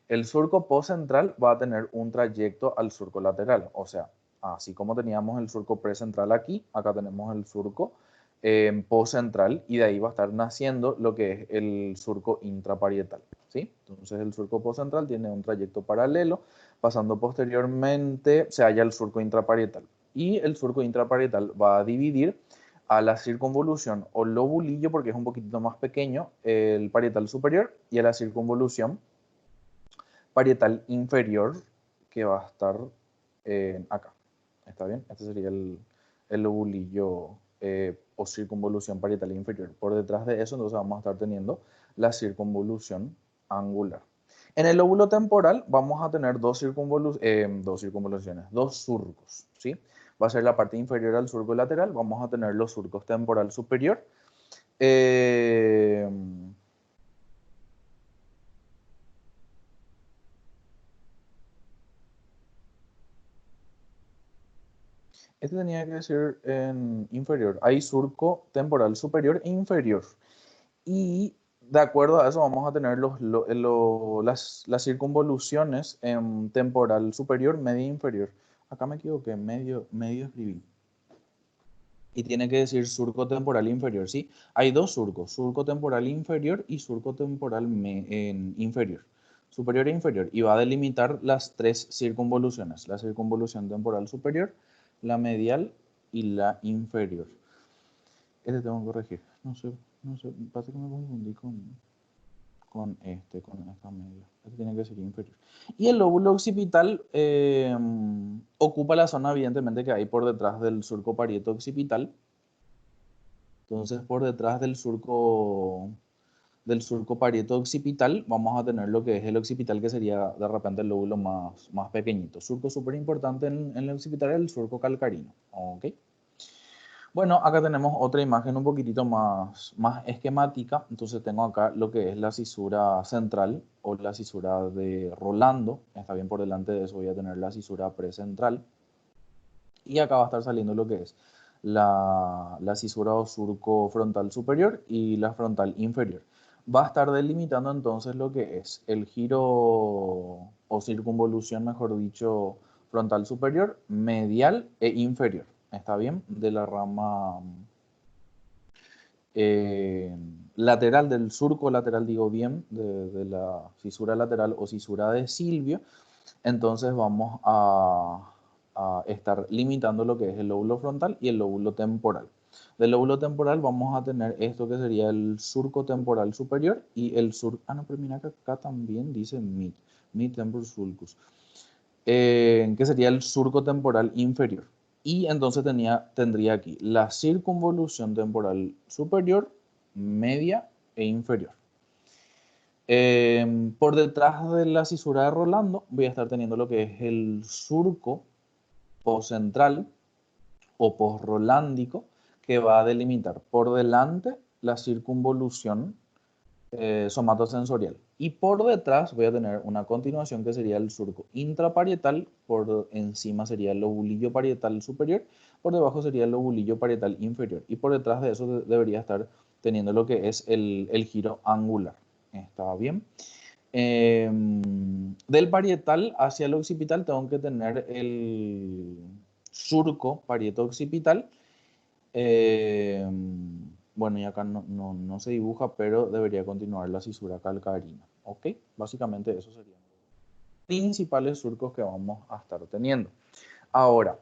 El surco postcentral va a tener un trayecto al surco lateral, o sea, así como teníamos el surco precentral aquí, acá tenemos el surco postcentral y de ahí va a estar naciendo lo que es el surco intraparietal, ¿sí? Entonces el surco postcentral tiene un trayecto paralelo, pasando posteriormente se halla el surco intraparietal y el surco intraparietal va a dividir a la circunvolución o lobulillo, porque es un poquitito más pequeño, el parietal superior, y a la circunvolución parietal inferior, que va a estar acá. ¿Está bien? Este sería el lobulillo o circunvolución parietal inferior. Por detrás de eso, entonces vamos a estar teniendo la circunvolución angular. En el lóbulo temporal vamos a tener dos circunvoluciones, dos surcos, ¿sí? Va a ser la parte inferior al surco lateral, vamos a tener los surcos temporal superior. Este tenía que ser en inferior. Hay surco temporal superior e inferior. Y de acuerdo a eso vamos a tener las circunvoluciones en temporal superior, media e inferior. Acá me equivoqué, medio escribí. Y tiene que decir surco temporal inferior, ¿sí? Hay dos surcos, surco temporal inferior y surco temporal inferior. Superior e inferior. Y va a delimitar las tres circunvoluciones. La circunvolución temporal superior, la medial y la inferior. Este tengo que corregir. No sé, pasa que me confundí con esta media. Este tiene que ser inferior. Y el lóbulo occipital ocupa la zona, evidentemente, que hay por detrás del surco parieto occipital. Entonces, por detrás del surco parieto occipital, vamos a tener lo que es el occipital, que sería de repente el lóbulo más pequeñito. Surco súper importante en el occipital es el surco calcarino. ¿Ok? Bueno, acá tenemos otra imagen un poquitito más esquemática. Entonces tengo acá lo que es la cisura central o la cisura de Rolando. Está bien, por delante de eso voy a tener la cisura precentral. Y acá va a estar saliendo lo que es la cisura o surco frontal superior y la frontal inferior. Va a estar delimitando entonces lo que es el giro o circunvolución, mejor dicho, frontal superior, medial e inferior. ¿Está bien? De la rama lateral, del surco lateral, digo bien, de la fisura lateral o cisura de Silvio. Entonces vamos a estar limitando lo que es el lóbulo frontal y el lóbulo temporal. Del lóbulo temporal vamos a tener esto que sería el surco temporal superior y el surco... Ah, no, pero mira que acá también dice mid temporal sulcus. Que sería el surco temporal inferior. Y entonces tendría aquí la circunvolución temporal superior, media e inferior. Por detrás de la cisura de Rolando voy a estar teniendo lo que es el surco postcentral o postrolándico, que va a delimitar por delante la circunvolución somatosensorial. Y por detrás voy a tener una continuación que sería el surco intraparietal, por encima sería el lobulillo parietal superior, por debajo sería el lobulillo parietal inferior. Y por detrás de eso debería estar teniendo lo que es el giro angular. ¿Está bien? Del parietal hacia el occipital tengo que tener el surco parieto occipital. Bueno, y acá no se dibuja, pero debería continuar la cisura calcarina. ¿Ok? Básicamente esos serían los principales surcos que vamos a estar teniendo. Ahora,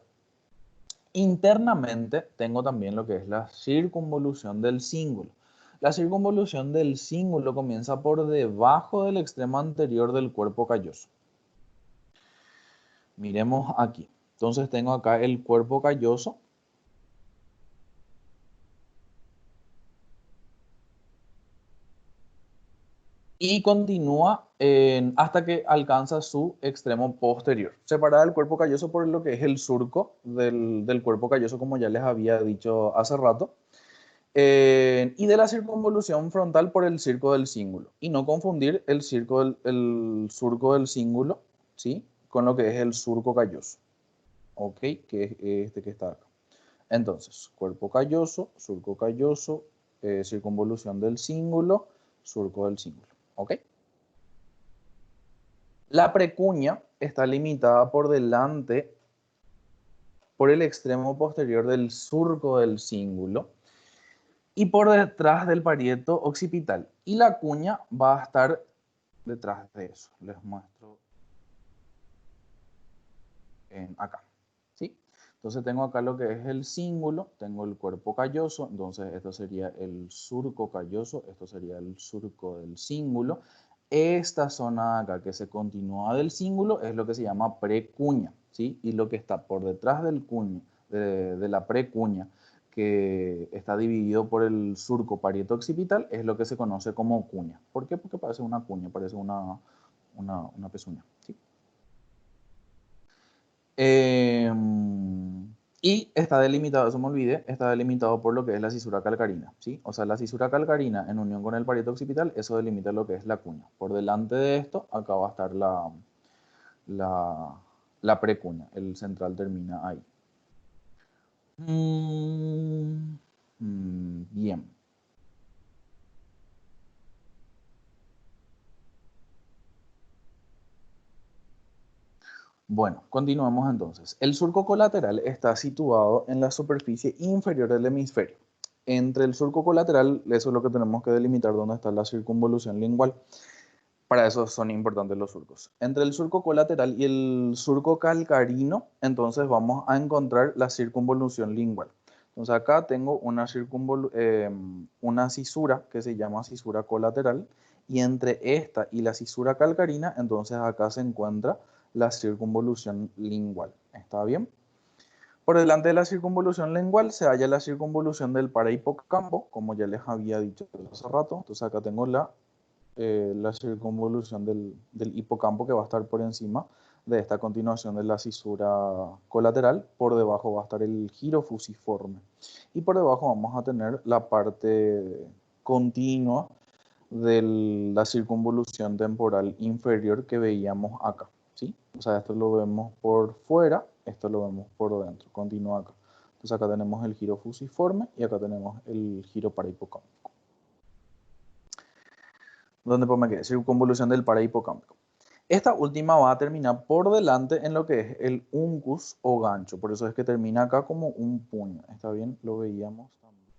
internamente tengo también lo que es la circunvolución del cíngulo. La circunvolución del cíngulo comienza por debajo del extremo anterior del cuerpo calloso. Miremos aquí. Entonces tengo acá el cuerpo calloso. y continúa hasta que alcanza su extremo posterior, separada del cuerpo calloso por lo que es el surco del cuerpo calloso, como ya les había dicho hace rato, y de la circunvolución frontal por el circo del cíngulo. Y no confundir el surco del cíngulo, ¿sí?, con lo que es el surco calloso, ¿ok?, que es este que está acá. Entonces, cuerpo calloso, circunvolución del cíngulo, surco del cíngulo, ¿ok? La precuña está limitada por delante, por el extremo posterior del surco del cíngulo y por detrás del parieto occipital. Y la cuña va a estar detrás de eso. Les muestro acá, ¿sí? Entonces tengo acá lo que es el cíngulo, tengo el cuerpo calloso, entonces esto sería el surco calloso, esto sería el surco del cíngulo. Esta zona acá que se continúa del cíngulo es lo que se llama precuña, ¿sí? Y lo que está por detrás del cuño, de la precuña, que está dividido por el surco parieto occipital, es lo que se conoce como cuña. ¿Por qué? Porque parece una cuña, parece una pezuña, ¿sí? Y está delimitado, eso me olvidé, está delimitado por lo que es la cisura calcarina, ¿sí? O sea, la cisura calcarina en unión con el parieto occipital, eso delimita lo que es la cuña. Por delante de esto, acá va a estar la precuña, el central termina ahí. Bien. Bueno, continuamos entonces. El surco colateral está situado en la superficie inferior del hemisferio. Entre el surco colateral, eso es lo que tenemos que delimitar, dónde está la circunvolución lingual. Para eso son importantes los surcos. Entre el surco colateral y el surco calcarino, entonces vamos a encontrar la circunvolución lingual. Entonces acá tengo una cisura que se llama cisura colateral, y entre esta y la cisura calcarina, entonces acá se encuentra la circunvolución lingual. ¿Está bien? Por delante de la circunvolución lingual se halla la circunvolución del parahipocampo, como ya les había dicho hace rato. Entonces acá tengo la circunvolución del hipocampo, que va a estar por encima de esta continuación de la cisura colateral. Por debajo va a estar el giro fusiforme. Y por debajo vamos a tener la parte continua de la circunvolución temporal inferior que veíamos acá, ¿sí? O sea, esto lo vemos por fuera, esto lo vemos por dentro, continúa acá. Entonces acá tenemos el giro fusiforme y acá tenemos el giro parahipocámpico. ¿Dónde me quedé? Circunvolución del parahipocámpico. Esta última va a terminar por delante en lo que es el uncus o gancho, por eso es que termina acá como un puño. ¿Está bien? Lo veíamos también.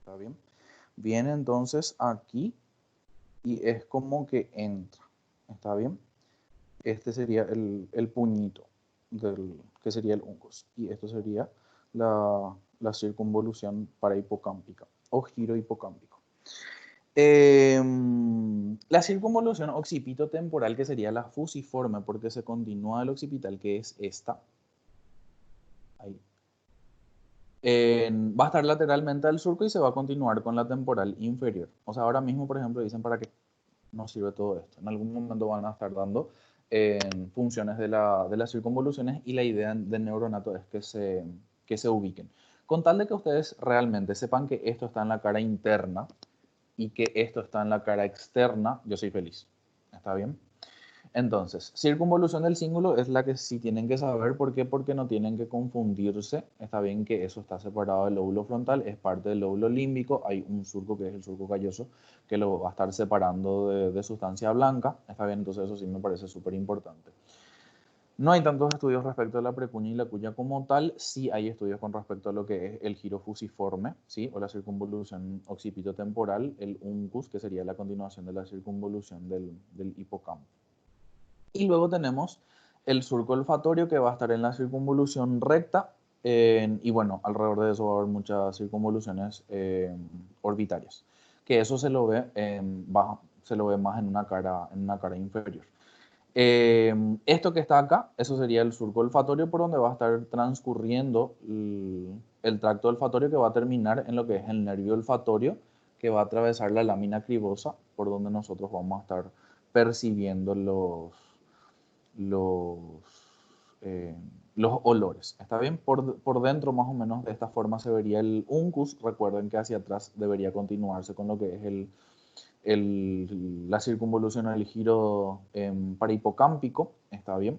¿Está bien? Viene entonces aquí y es como que entra. ¿Está bien? Este sería el puñito, que sería el uncus. Y esto sería la circunvolución parahipocámpica o giro hipocámpico. La circunvolución occipito-temporal, que sería la fusiforme, porque se continúa del occipital, que es esta. Ahí. Va a estar lateralmente al surco y se va a continuar con la temporal inferior. O sea, ahora mismo, por ejemplo, dicen para qué nos sirve todo esto. En algún momento van a estar dando funciones de las circunvoluciones, y la idea del neuronato es que se ubiquen. Con tal de que ustedes realmente sepan que esto está en la cara interna y que esto está en la cara externa, yo soy feliz. ¿Está bien? Entonces, circunvolución del cíngulo es la que sí tienen que saber. ¿Por qué? Porque no tienen que confundirse. Está bien que eso está separado del lóbulo frontal, es parte del lóbulo límbico. Hay un surco que es el surco calloso, que lo va a estar separando de sustancia blanca. Está bien, entonces eso sí me parece súper importante. No hay tantos estudios respecto a la precuña y la cuña como tal. Sí hay estudios con respecto a lo que es el giro fusiforme, ¿sí? O la circunvolución occipito-temporal, el uncus, que sería la continuación de la circunvolución del hipocampo. Y luego tenemos el surco olfatorio, que va a estar en la circunvolución recta, y bueno, alrededor de eso va a haber muchas circunvoluciones orbitarias, que eso se lo ve más en una cara inferior. Esto que está acá, eso sería el surco olfatorio, por donde va a estar transcurriendo el tracto olfatorio, que va a terminar en lo que es el nervio olfatorio, que va a atravesar la lámina cribosa por donde nosotros vamos a estar percibiendo los olores. ¿Está bien? Por dentro, más o menos, de esta forma se vería el uncus. Recuerden que hacia atrás debería continuarse con lo que es la circunvolución, el giro parahipocámpico. ¿Está bien?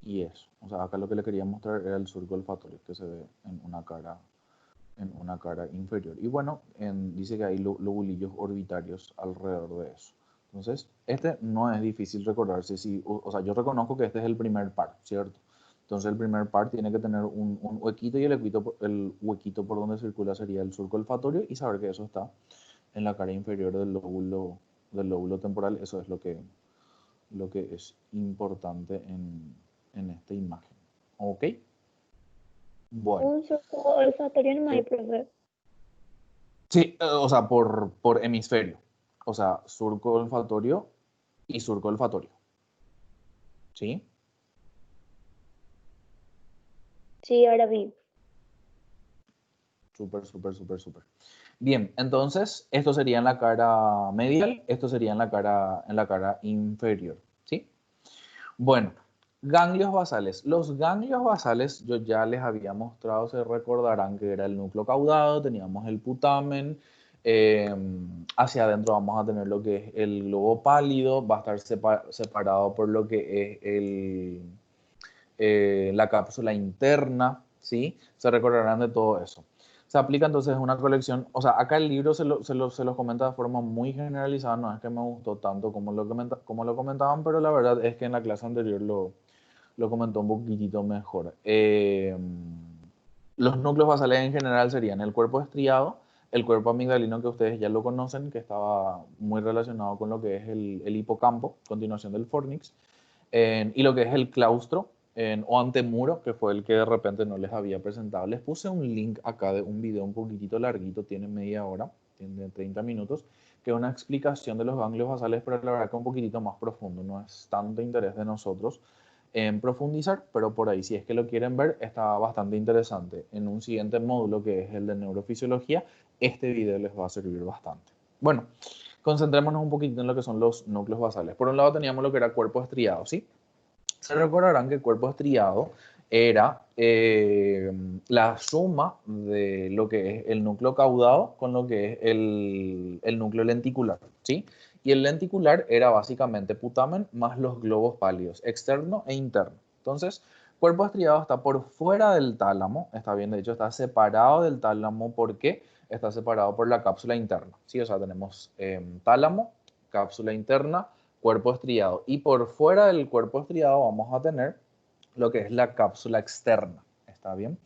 Y eso. O sea, acá lo que le quería mostrar era el surco olfatorio que se ve en una cara inferior. Y bueno, dice que hay lobulillos orbitarios alrededor de eso. Entonces, este no es difícil recordarse. O sea, yo reconozco que este es el primer par, ¿cierto? Entonces, el primer par tiene que tener un huequito y el huequito por donde circula sería el surco olfatorio y saber que eso está en la cara inferior del lóbulo temporal. Eso es lo que es importante en esta imagen. ¿Ok? Bueno. Un surco olfatorio no hay, profe. Sí, o sea, por hemisferio. O sea, surco olfatorio y surco olfatorio. ¿Sí? Sí, ahora vi. Súper, súper, súper, súper. Bien, entonces, esto sería en la cara medial, esto sería en la cara inferior. ¿Sí? Bueno, ganglios basales. Los ganglios basales yo ya les había mostrado, se recordarán que era el núcleo caudado, teníamos el putamen, hacia adentro vamos a tener lo que es el globo pálido, va a estar separado por lo que es la cápsula interna, ¿sí? Se recordarán de todo eso. Se aplica entonces una colección, o sea, acá el libro se los comenta de forma muy generalizada, no es que me gustó tanto como lo comentaban, pero la verdad es que en la clase anterior lo comentó un poquitito mejor. Los núcleos basales en general serían el cuerpo estriado, el cuerpo amigdalino que ustedes ya lo conocen, que estaba muy relacionado con lo que es el hipocampo, continuación del fornix, y lo que es el claustro o antemuro, que fue el que de repente no les había presentado. Les puse un link acá de un video un poquitito larguito, tiene media hora, tiene 30 minutos, que es una explicación de los ganglios basales, pero la verdad que un poquitito más profundo, no es tanto interés de nosotros en profundizar, pero por ahí, si es que lo quieren ver, está bastante interesante. En un siguiente módulo, que es el de neurofisiología, este video les va a servir bastante. Bueno, concentrémonos un poquito en lo que son los núcleos basales. Por un lado teníamos lo que era cuerpo estriado, ¿sí? Se recordarán que el cuerpo estriado era la suma de lo que es el núcleo caudado con lo que es el núcleo lenticular, ¿sí? Y el lenticular era básicamente putamen más los globos pálidos, externo e interno. Entonces, cuerpo estriado está por fuera del tálamo, está bien, de hecho está separado del tálamo porque está separado por la cápsula interna, ¿sí? O sea, tenemos tálamo, cápsula interna, cuerpo estriado. Y por fuera del cuerpo estriado vamos a tener lo que es la cápsula externa. ¿Está bien?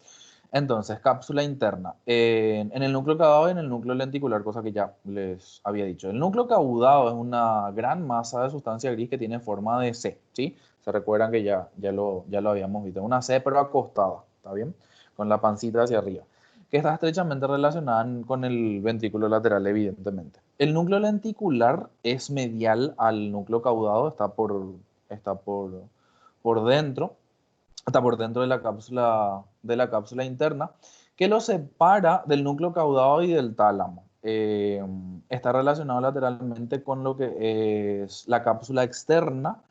Entonces, cápsula interna. En el núcleo caudado y en el núcleo lenticular, cosa que ya les había dicho. El núcleo caudado es una gran masa de sustancia gris que tiene forma de C, ¿sí? Se recuerdan que ya lo habíamos visto. Una C, pero acostada, ¿está bien? Con la pancita hacia arriba, que está estrechamente relacionada con el ventrículo lateral, evidentemente. El núcleo lenticular es medial al núcleo caudado, está por dentro, está por dentro de la cápsula interna, que lo separa del núcleo caudado y del tálamo. Está relacionado lateralmente con lo que es la cápsula externa,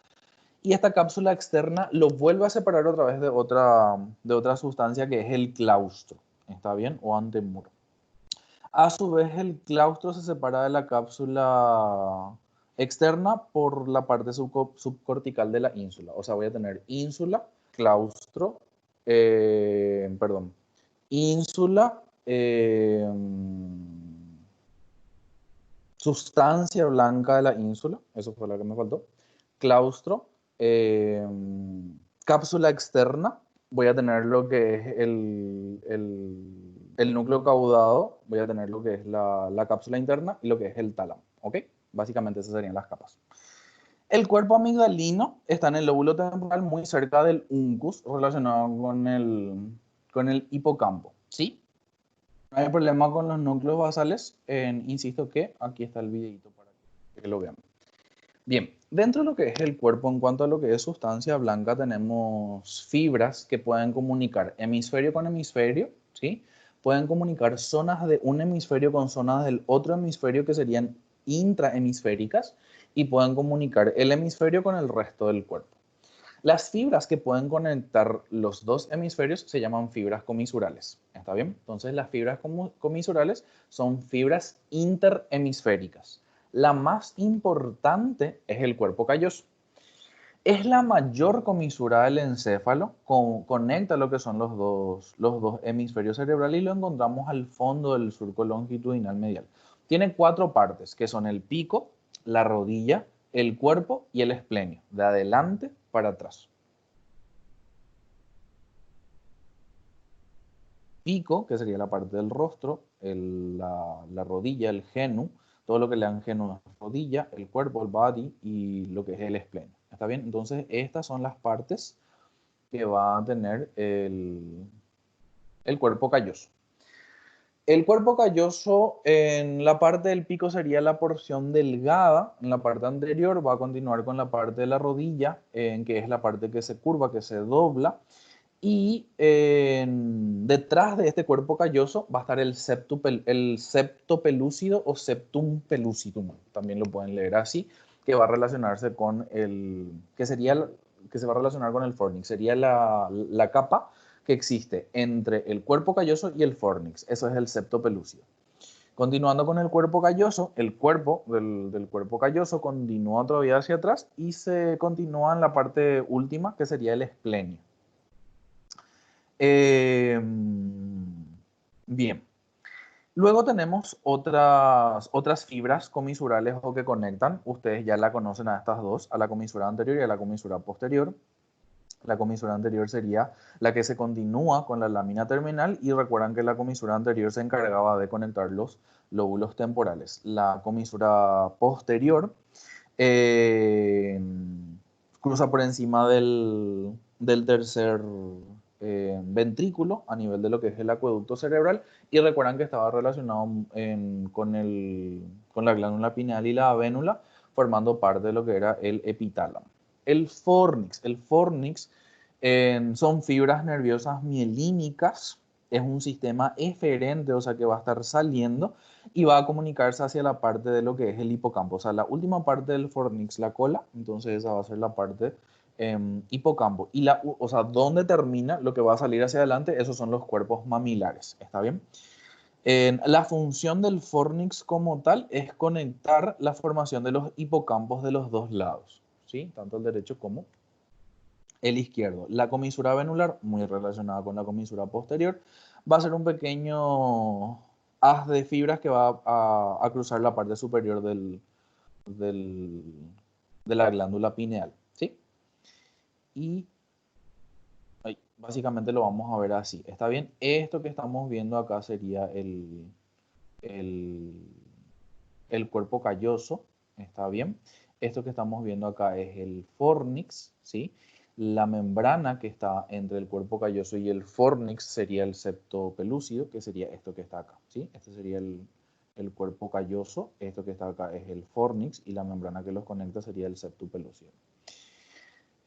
y esta cápsula externa lo vuelve a separar otra vez de otra sustancia que es el claustro, ¿está bien? O antemuro. A su vez, el claustro se separa de la cápsula externa por la parte subcortical de la ínsula. O sea, voy a tener ínsula, claustro, perdón, ínsula, sustancia blanca de la ínsula, eso fue lo que me faltó, claustro, cápsula externa, voy a tener lo que es el núcleo caudado, voy a tener lo que es la cápsula interna y lo que es el tálamo, ¿ok? Básicamente esas serían las capas. El cuerpo amigdalino está en el lóbulo temporal muy cerca del uncus, relacionado con el hipocampo, ¿sí? No hay problema con los núcleos basales, insisto que aquí está el videito para que lo vean. Bien, dentro de lo que es el cuerpo, en cuanto a lo que es sustancia blanca, tenemos fibras que pueden comunicar hemisferio con hemisferio, ¿sí? pueden comunicar zonas de un hemisferio con zonas del otro hemisferio que serían intrahemisféricas y pueden comunicar el hemisferio con el resto del cuerpo. Las fibras que pueden conectar los dos hemisferios se llaman fibras comisurales. ¿Está bien? Entonces las fibras comisurales son fibras interhemisféricas. La más importante es el cuerpo calloso. Es la mayor comisura del encéfalo, conecta lo que son los dos hemisferios cerebrales y lo encontramos al fondo del surco longitudinal medial. Tiene 4 partes, que son el pico, la rodilla, el cuerpo y el esplenio, de adelante para atrás. Pico, que sería la parte del rostro, la rodilla, el genu, todo lo que le dan genu a la rodilla, el cuerpo, el body y lo que es el esplenio. ¿Está bien? Entonces, estas son las partes que va a tener el cuerpo calloso. El cuerpo calloso en la parte del pico sería la porción delgada. En la parte anterior va a continuar con la parte de la rodilla, que es la parte que se curva, que se dobla. Y detrás de este cuerpo calloso va a estar el septo pelúcido o septum pellucidum. También lo pueden leer así, que va a relacionarse con que se va a relacionar con el fornix. Sería la capa que existe entre el cuerpo calloso y el fornix. Eso es el septo pelúcido. Continuando con el cuerpo calloso, el cuerpo del cuerpo calloso continúa todavía hacia atrás y se continúa en la parte última, que sería el esplenio. Bien. Luego tenemos otras fibras comisurales o que conectan. Ustedes ya la conocen a estas dos, a la comisura anterior y a la comisura posterior. La comisura anterior sería la que se continúa con la lámina terminal y recuerdan que la comisura anterior se encargaba de conectar los lóbulos temporales. La comisura posterior cruza por encima del tercer ventrículo a nivel de lo que es el acueducto cerebral y recuerdan que estaba relacionado con la glándula pineal y la vénula formando parte de lo que era el epitálamo. El fornix son fibras nerviosas mielínicas, es un sistema eferente, o sea que va a estar saliendo y va a comunicarse hacia la parte de lo que es el hipocampo, o sea, la última parte del fornix, la cola, entonces esa va a ser la parte hipocampo. Y o sea, ¿dónde termina lo que va a salir hacia adelante? Esos son los cuerpos mamilares, ¿está bien? La función del fornix como tal es conectar la formación de los hipocampos de los dos lados, ¿sí? Tanto el derecho como el izquierdo. La comisura venular, muy relacionada con la comisura posterior, va a ser un pequeño haz de fibras que va a cruzar la parte superior de la glándula pineal, ¿sí? Y básicamente lo vamos a ver así. ¿Está bien? Esto que estamos viendo acá sería el cuerpo calloso. ¿Está bien? Esto que estamos viendo acá es el fornix, ¿sí? La membrana que está entre el cuerpo calloso y el fornix sería el septo pelúcido, que sería esto que está acá, ¿sí? Este sería el cuerpo calloso. Esto que está acá es el fornix y la membrana que los conecta sería el septo pelúcido.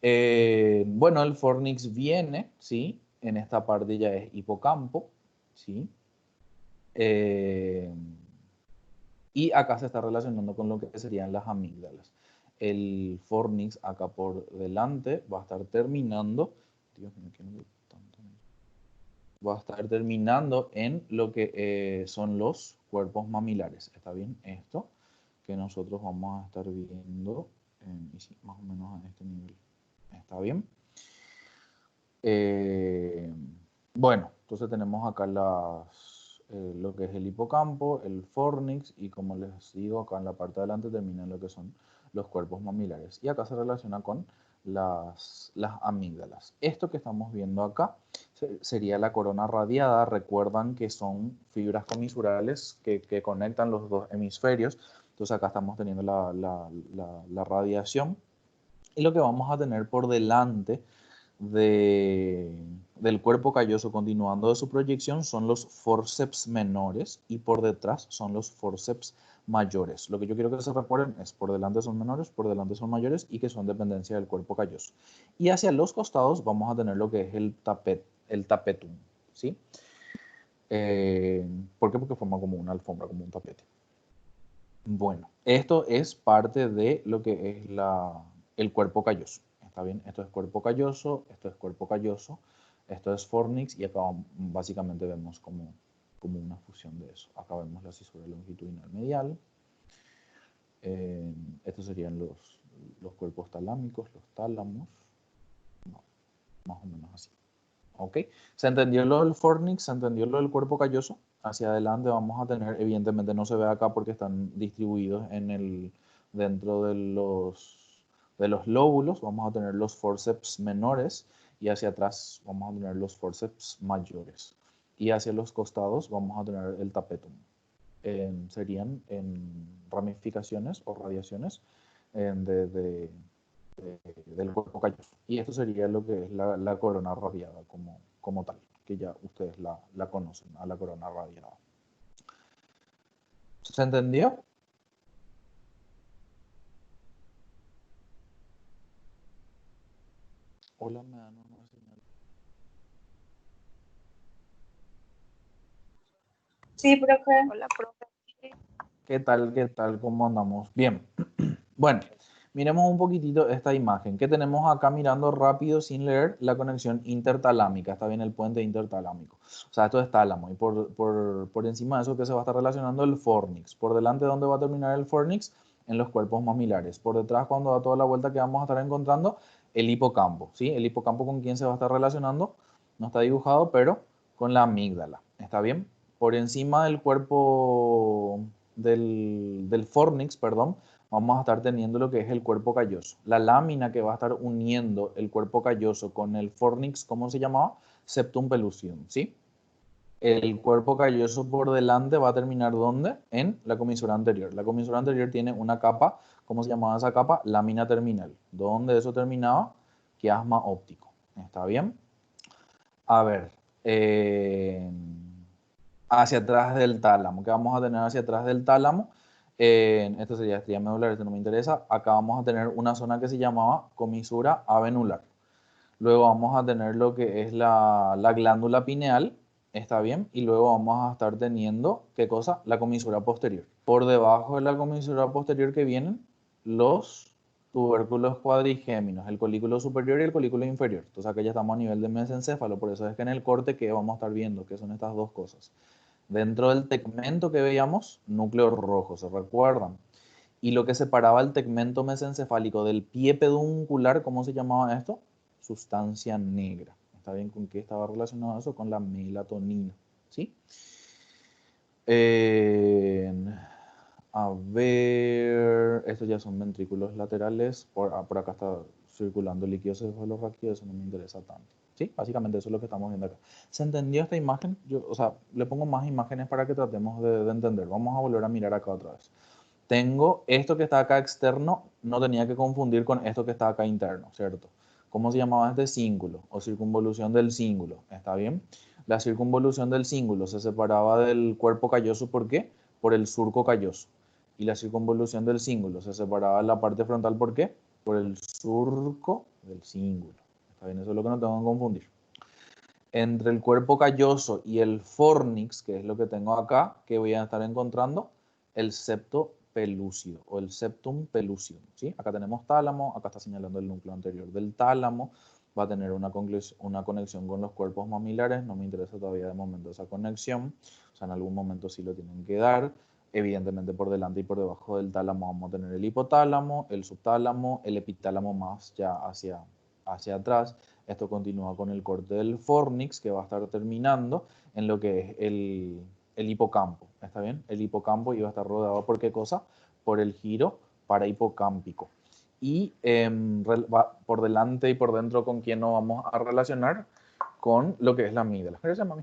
Bueno, el fornix viene, ¿sí? En esta parte ya es hipocampo, ¿sí? Y acá se está relacionando con lo que serían las amígdalas. El fornix acá por delante va a estar terminando, Dios mío, ¿qué no tanto? Va a estar terminando en lo que son los cuerpos mamilares. ¿Está bien? Esto que nosotros vamos a estar viendo, y sí, más o menos a este nivel. ¿Está bien? Bueno, entonces tenemos acá lo que es el hipocampo, el fornix y como les digo, acá en la parte de adelante terminan lo que son los cuerpos mamilares. Y acá se relaciona con las amígdalas. Esto que estamos viendo acá sería la corona radiada. Recuerdan que son fibras comisurales que conectan los dos hemisferios. Entonces acá estamos teniendo la radiación. Y lo que vamos a tener por delante del cuerpo calloso continuando de su proyección son los forceps menores y por detrás son los forceps mayores. Lo que yo quiero que se recuerden es por delante son menores, por delante son mayores y que son dependencia del cuerpo calloso. Y hacia los costados vamos a tener lo que es el tapetum, ¿sí? ¿Por qué? Porque forma como una alfombra, como un tapete. Bueno, esto es parte de lo que es el cuerpo calloso. ¿Está bien? Esto es cuerpo calloso, esto es cuerpo calloso, esto es fornix y acá básicamente vemos como una fusión de eso. Acá vemos la cisura longitudinal medial. Estos serían los cuerpos talámicos, los tálamos. No, más o menos así. ¿Ok? ¿Se entendió lo del fornix? ¿Se entendió lo del cuerpo calloso? Hacia adelante vamos a tener, evidentemente no se ve acá porque están distribuidos dentro de los lóbulos, vamos a tener los forceps menores y hacia atrás vamos a tener los forceps mayores. Y hacia los costados vamos a tener el tapetum. Serían en ramificaciones o radiaciones del cuerpo calloso. Y esto sería lo que es la corona radiada como tal, que ya ustedes la conocen, a la corona radiada. ¿Se entendió? Hola, me dan una señal. Sí, profe. Hola, profe. ¿Qué tal? ¿Qué tal? ¿Cómo andamos? Bien. Bueno, miremos un poquitito esta imagen que tenemos acá mirando rápido sin leer la conexión intertalámica. Está bien el puente intertalámico. O sea, esto es tálamo. Y por encima de eso que se va a estar relacionando el fornix. Por delante, ¿dónde va a terminar el fornix? En los cuerpos mamilares. Por detrás, cuando da toda la vuelta que vamos a estar encontrando, el hipocampo. ¿Sí? El hipocampo con quién se va a estar relacionando. No está dibujado, pero con la amígdala. ¿Está bien? Por encima del cuerpo del fornix, perdón, vamos a estar teniendo lo que es el cuerpo calloso. La lámina que va a estar uniendo el cuerpo calloso con el fornix, ¿cómo se llamaba? Septum pellucidum, ¿sí? El cuerpo calloso por delante va a terminar ¿dónde? En la comisura anterior. La comisura anterior tiene una capa, ¿cómo se llamaba esa capa? Lámina terminal. ¿Dónde eso terminaba? Quiasma óptico. ¿Está bien? A ver, hacia atrás del tálamo. ¿Qué vamos a tener hacia atrás del tálamo? Esto sería estría medular, esto no me interesa. Acá vamos a tener una zona que se llamaba comisura avenular. Luego vamos a tener lo que es la glándula pineal, ¿está bien? Y luego vamos a estar teniendo, ¿qué cosa? La comisura posterior. Por debajo de la comisura posterior que vienen los tubérculos cuadrigéminos, el colículo superior y el colículo inferior. Entonces acá ya estamos a nivel de mesencéfalo, por eso es que en el corte que vamos a estar viendo, que son estas dos cosas. Dentro del tegmento que veíamos, núcleo rojo, ¿se recuerdan? Y lo que separaba el tegmento mesencefálico del pie peduncular, ¿cómo se llamaba esto? Sustancia negra. ¿Está bien con qué estaba relacionado eso? Con la melatonina, ¿sí? A ver, estos ya son ventrículos laterales. Por acá está circulando líquido cefalorraquídeo, eso no me interesa tanto. ¿Sí? Básicamente eso es lo que estamos viendo acá. ¿Se entendió esta imagen? O sea, le pongo más imágenes para que tratemos de entender. Vamos a volver a mirar acá otra vez. Tengo esto que está acá externo, no tenía que confundir con esto que está acá interno, ¿cierto? ¿Cómo se llamaba este cíngulo o circunvolución del cíngulo? ¿Está bien? La circunvolución del cíngulo se separaba del cuerpo calloso, ¿por qué? Por el surco calloso. Y la circunvolución del cíngulo se separaba de la parte frontal, ¿por qué? Por el surco del cíngulo. ¿Está bien? Eso es lo que no tengo que confundir. Entre el cuerpo calloso y el fornix, que es lo que tengo acá, que voy a estar encontrando el septo pelúcido o el septum pellucidum, ¿sí? Acá tenemos tálamo, acá está señalando el núcleo anterior del tálamo, va a tener una conexión con los cuerpos mamilares, no me interesa todavía de momento esa conexión, o sea, en algún momento sí lo tienen que dar. Evidentemente por delante y por debajo del tálamo vamos a tener el hipotálamo, el subtálamo, el epitálamo más ya hacia atrás. Esto continúa con el corte del fornix que va a estar terminando en lo que es el hipocampo. ¿Está bien? El hipocampo iba a estar rodeado por qué cosa? Por el giro parahipocámpico. Y por delante y por dentro, ¿con quién nos vamos a relacionar? Con lo que es la amígdala. Gracias, mami.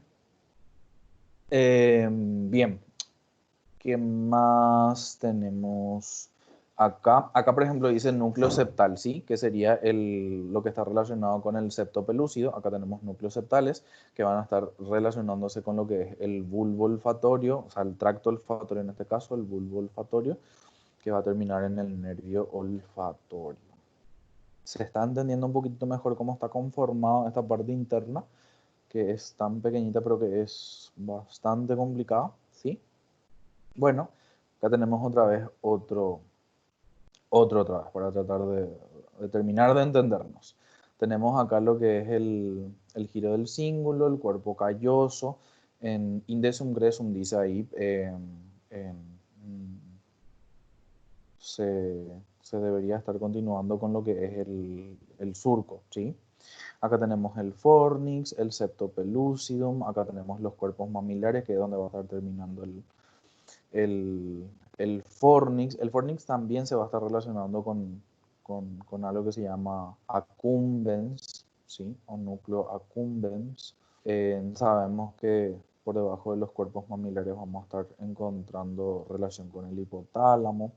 Bien. ¿Qué más tenemos acá? Acá, por ejemplo, dice núcleo septal, ¿sí? Que sería lo que está relacionado con el septo pelúcido. Acá tenemos núcleos septales que van a estar relacionándose con lo que es el bulbo olfatorio, o sea, el tracto olfatorio en este caso, el bulbo olfatorio, que va a terminar en el nervio olfatorio. ¿Se está entendiendo un poquito mejor cómo está conformado esta parte interna? que es tan pequeñita, pero que es bastante complicada, ¿sí? Bueno, acá tenemos otra vez otro otra vez, para tratar de terminar de entendernos. Tenemos acá lo que es el giro del cíngulo, el cuerpo calloso, en indesum gresum dice ahí, se debería estar continuando con lo que es el surco, ¿sí? Acá tenemos el fornix, el septo pellucidum, acá tenemos los cuerpos mamilares, que es donde va a estar terminando el fornix. El fornix también se va a estar relacionando con algo que se llama accumbens, ¿sí? O núcleo accumbens. Sabemos que por debajo de los cuerpos mamilares vamos a estar encontrando relación con el hipotálamo.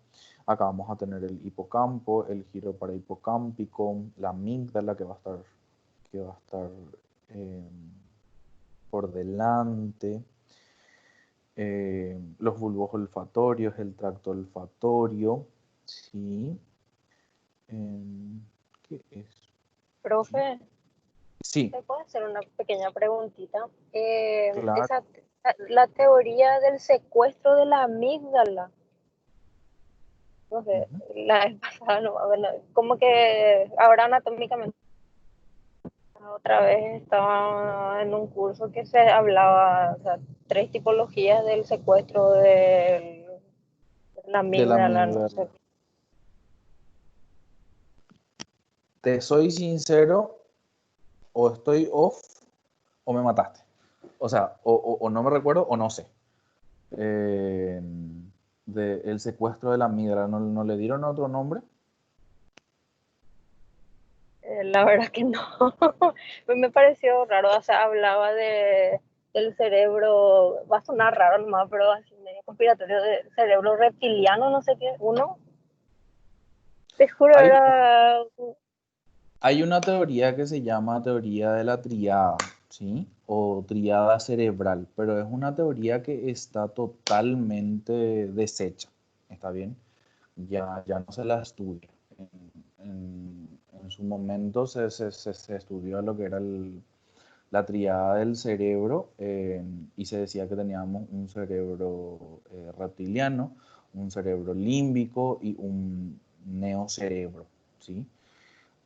Acá vamos a tener el hipocampo, el giro parahipocámpico, la amígdala que va a estar por delante. Los bulbos olfatorios, el tracto olfatorio, ¿sí? ¿Qué es? Profe, Sí, ¿te puedo hacer una pequeña preguntita? claro. La teoría del secuestro de la amígdala, no sé, Ujú. la vez pasada, no, bueno, como que ahora anatómicamente otra vez estaba en un curso que se hablaba, o sea, 3 tipologías del secuestro de la De la amígdala, no sé. amígdala. Te soy sincero, o estoy off o me mataste. O sea, o no me recuerdo o no sé. Eh, el secuestro de la amígdala, ¿no le dieron otro nombre? La verdad que no. Me pareció raro, o sea, hablaba del cerebro, va a sonar raro nomás, pero así medio conspiratorio, del cerebro reptiliano, no sé qué, uno. Te juro, Hay, era... hay una teoría que se llama teoría de la triada, ¿sí? O triada cerebral, pero es una teoría que está totalmente deshecha, ¿está bien? Ya no se la estudia. En su momento se estudió lo que era la triada del cerebro, y se decía que teníamos un cerebro reptiliano, un cerebro límbico y un neocerebro, ¿sí?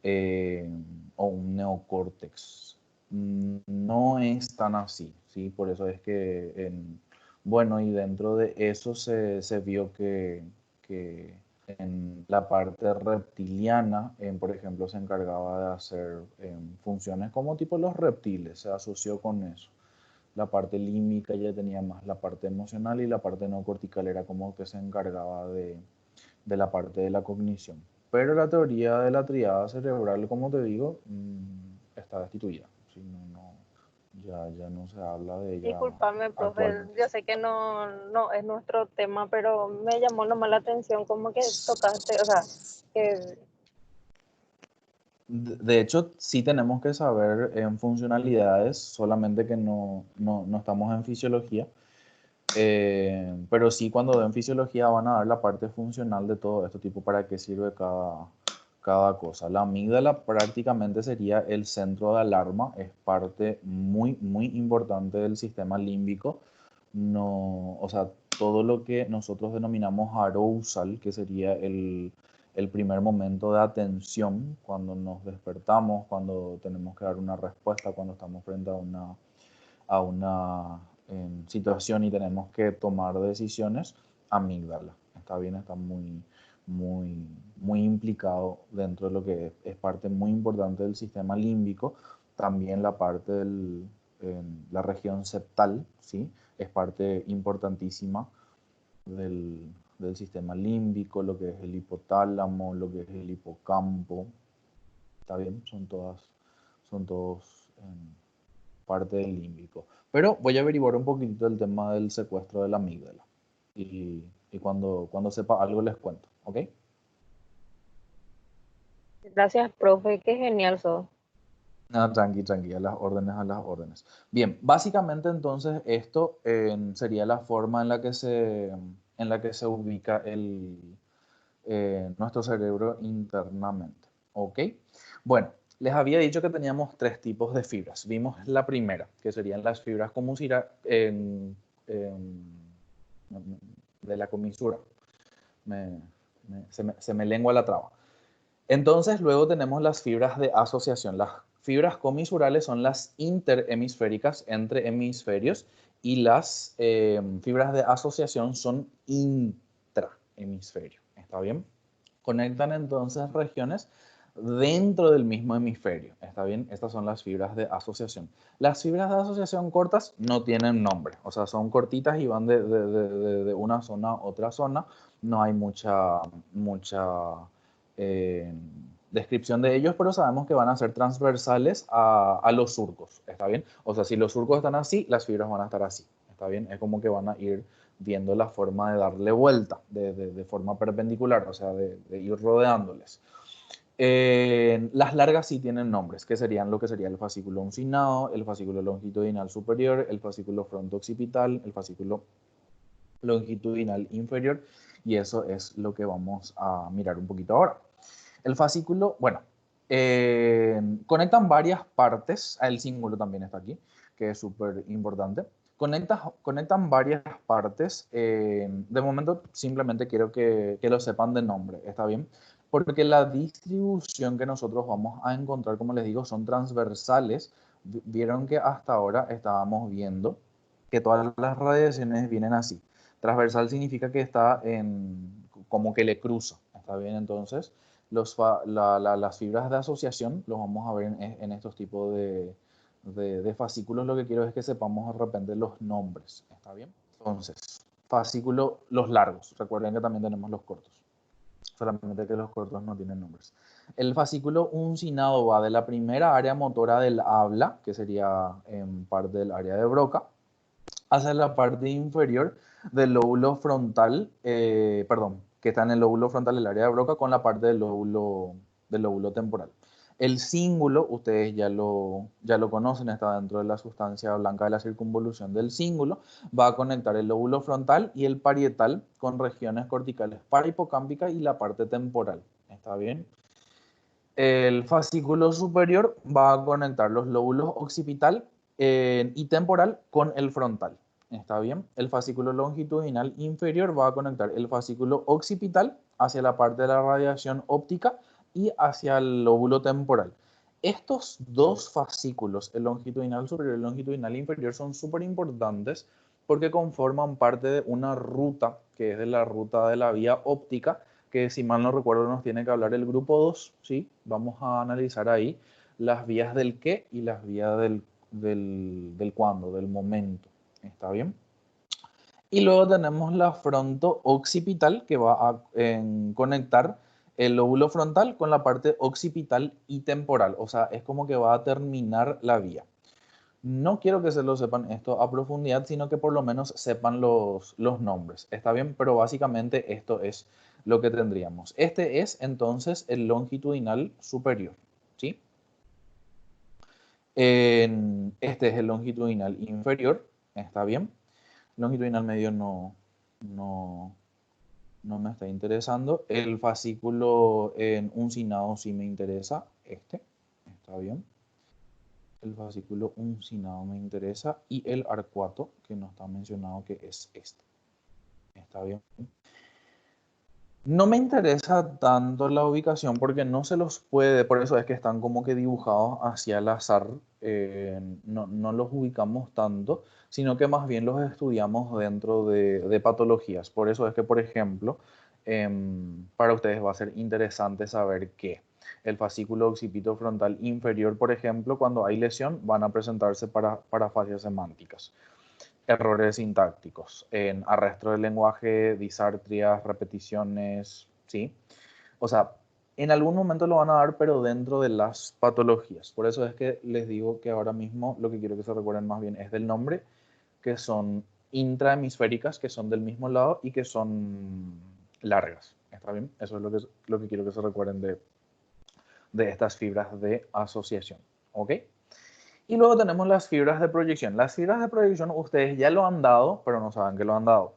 Eh, o un neocórtex. No es tan así, ¿sí? Por eso es que, bueno, y dentro de eso se vio que en la parte reptiliana, por ejemplo, se encargaba de hacer funciones como tipo los reptiles, se asoció con eso. La parte límbica ya tenía más la parte emocional y la parte no cortical era como que se encargaba de la parte de la cognición. Pero la teoría de la triada cerebral, como te digo, está destituida. ¿Sí? Ya no se habla de ella Disculpame, profe, actualmente. yo sé que no es nuestro tema, pero me llamó nomás la atención como que tocaste, o sea, que De hecho, sí tenemos que saber en funcionalidades, solamente que no estamos en fisiología. Pero sí, cuando ven fisiología van a dar la parte funcional de todo esto, tipo para qué sirve cada cosa. La amígdala prácticamente sería el centro de alarma, es parte muy importante del sistema límbico. No, o sea, todo lo que nosotros denominamos arousal, que sería el primer momento de atención, cuando nos despertamos, cuando tenemos que dar una respuesta, cuando estamos frente a una situación y tenemos que tomar decisiones, amígdala. Está bien, está muy implicado dentro de lo que es parte muy importante del sistema límbico. También la parte la región septal, ¿sí? Es parte importantísima del sistema límbico, lo que es el hipotálamo, lo que es el hipocampo. ¿Está bien? Son todos parte del límbico. Pero voy a averiguar un poquitito el tema del secuestro de la amígdala. Y cuando sepa algo les cuento, ¿ok? gracias, profe, qué genial sos. Nada, tranqui, a las órdenes, a las órdenes. Bien, básicamente entonces esto sería la forma en la que se ubica nuestro cerebro internamente, ¿ok? Bueno, Les había dicho que teníamos 3 tipos de fibras. Vimos la primera, que serían las fibras de la comisura. Se me lengua la traba. Entonces, luego tenemos las fibras de asociación. Las fibras comisurales son las interhemisféricas entre hemisferios y las fibras de asociación son intrahemisferio. ¿Está bien? Conectan entonces regiones dentro del mismo hemisferio. ¿Está bien? Estas son las fibras de asociación. Las fibras de asociación cortas no tienen nombre. O sea, son cortitas y van de una zona a otra zona. No hay mucha descripción de ellos, pero sabemos que van a ser transversales a los surcos. ¿Está bien? O sea, si los surcos están así, las fibras van a estar así. ¿Está bien? Es como que van a ir viendo la forma de darle vuelta, de forma perpendicular, o sea, de ir rodeándoles. Las largas sí tienen nombres, que serían lo que sería el fascículo uncinado, el fascículo longitudinal superior, el fascículo fronto-occipital, el fascículo longitudinal inferior, y eso es lo que vamos a mirar un poquito ahora. El fascículo, bueno, conectan varias partes, el cíngulo también está aquí, que es súper importante. Conectan varias partes. De momento simplemente quiero que lo sepan de nombre, ¿está bien? Porque la distribución que nosotros vamos a encontrar, como les digo, son transversales. Vieron que hasta ahora estábamos viendo que todas las radiaciones vienen así. Transversal significa que está como que le cruza, ¿está bien? Entonces, las fibras de asociación los vamos a ver en estos tipos de fascículos. Lo que quiero es que sepamos de repente los nombres, ¿está bien? Entonces, fascículo, los largos. Recuerden que también tenemos los cortos. Solamente que los cortos no tienen nombres. El fascículo uncinado va de la primera área motora del habla, que sería en parte del área de Broca, hacia la parte inferior del lóbulo frontal, que está en el lóbulo frontal del área de Broca con la parte del lóbulo temporal. El cíngulo, ustedes ya lo conocen, está dentro de la sustancia blanca de la circunvolución del cíngulo, va a conectar el lóbulo frontal y el parietal con regiones corticales parahipocámpicas y la parte temporal. ¿Está bien? El fascículo superior va a conectar los lóbulos occipital y temporal con el frontal. ¿Está bien? El fascículo longitudinal inferior va a conectar el fascículo occipital hacia la parte de la radiación óptica y hacia el lóbulo temporal. Estos 2 fascículos, el longitudinal superior y el longitudinal inferior, son súper importantes porque conforman parte de una ruta, que es de la ruta de la vía óptica, que si mal no recuerdo nos tiene que hablar el grupo 2, ¿sí? Vamos a analizar ahí las vías del qué y las vías del cuándo, del momento. ¿Está bien? Y luego tenemos la fronto-occipital, que va a conectar el lóbulo frontal con la parte occipital y temporal. O sea, es como que va a terminar la vía. No quiero que se lo sepan esto a profundidad, sino que por lo menos sepan los nombres. ¿Está bien? Pero básicamente esto es lo que tendríamos. Este es entonces el longitudinal superior, ¿sí? Este es el longitudinal inferior, ¿está bien? Longitudinal medio no me está interesando. El fascículo uncinado sí me interesa, está bien. El fascículo uncinado me interesa y el arcuato, que no está mencionado, que es este. ¿Está bien? No me interesa tanto la ubicación porque no se los puede, por eso es que están como que dibujados hacia el azar, no los ubicamos tanto, sino que más bien los estudiamos dentro de patologías. Por eso es que, por ejemplo, para ustedes va a ser interesante saber que el fascículo occipito frontal inferior, por ejemplo, cuando hay lesión, van a presentarse parafasias semánticas. Errores sintácticos, en arrastre del lenguaje, disartrias, repeticiones, ¿sí? O sea, en algún momento lo van a dar, pero dentro de las patologías. Por eso es que les digo que ahora mismo lo que quiero que se recuerden más bien es del nombre, que son intrahemisféricas, que son del mismo lado y que son largas. ¿Está bien? Eso es lo que quiero que se recuerden de estas fibras de asociación. ¿Ok? Y luego tenemos las fibras de proyección. Las fibras de proyección ustedes ya lo han dado, pero no saben que lo han dado.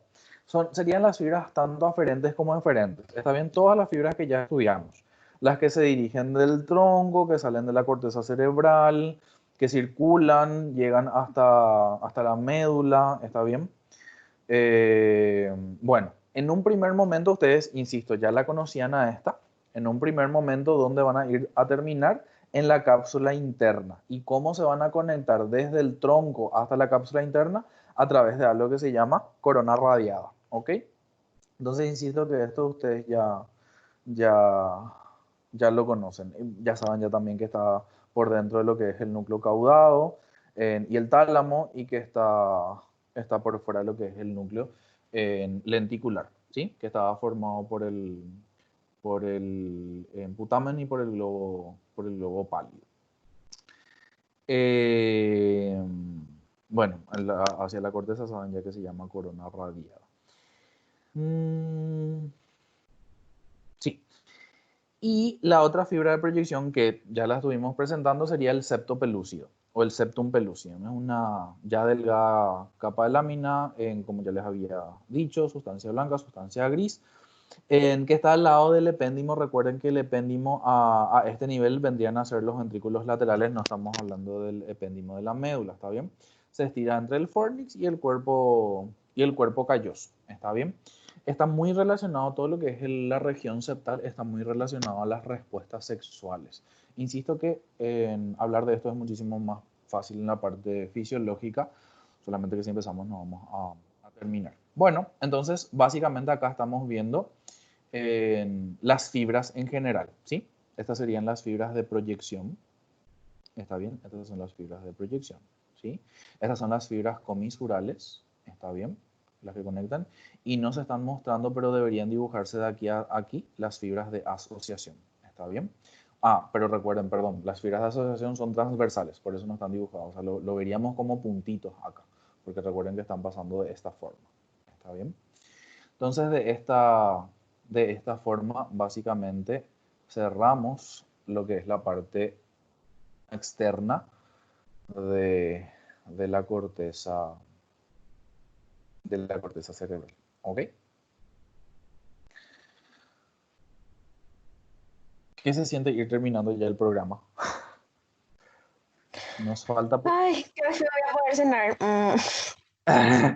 Serían las fibras tanto aferentes como eferentes. Está bien, todas las fibras que ya estudiamos. las que se dirigen del tronco, que salen de la corteza cerebral, que circulan, llegan hasta la médula, ¿está bien? Bueno, en un primer momento ustedes, insisto, ya la conocían a esta. En un primer momento, ¿dónde van a ir a terminar? En la cápsula interna. ¿Y cómo se van a conectar desde el tronco hasta la cápsula interna? A través de algo que se llama corona radiada, ¿ok? Entonces, insisto que esto ustedes ya lo conocen. Ya saben ya también que está por dentro de lo que es el núcleo caudado y el tálamo, y que está por fuera de lo que es el núcleo lenticular, ¿sí? Que estaba formado por el putamen y por el globo pálido. Bueno, hacia la corteza saben ya que se llama corona radiada. Sí. Y la otra fibra de proyección que ya la estuvimos presentando sería el septo pelúcido o el septum pellucidum. Es una ya delgada capa de lámina, como ya les había dicho, sustancia blanca, sustancia gris, que está al lado del epéndimo. Recuerden que el epéndimo a este nivel vendrían a ser los ventrículos laterales, no estamos hablando del epéndimo de la médula, ¿está bien? Se estira entre el fornix y el cuerpo calloso, ¿está bien? Está muy relacionado, todo lo que es la región septal está muy relacionado a las respuestas sexuales. Insisto que hablar de esto es muchísimo más fácil en la parte fisiológica, solamente que si empezamos no vamos a terminar. Bueno, entonces básicamente acá estamos viendo las fibras en general, ¿sí? Estas serían las fibras de proyección. ¿Está bien? Estas son las fibras de proyección, ¿sí? Estas son las fibras comisurales, ¿está bien? Las que conectan. Y no se están mostrando, pero deberían dibujarse de aquí a aquí las fibras de asociación, ¿está bien? Pero recuerden, perdón, las fibras de asociación son transversales, por eso no están dibujadas. O sea, lo veríamos como puntitos acá, porque recuerden que están pasando de esta forma, ¿está bien? Entonces, de esta forma, básicamente, cerramos lo que es la parte externa de la corteza cerebral, ¿ok? ¿Qué se siente ir terminando ya el programa? Nos falta... Ay, qué feo voy a poder cenar.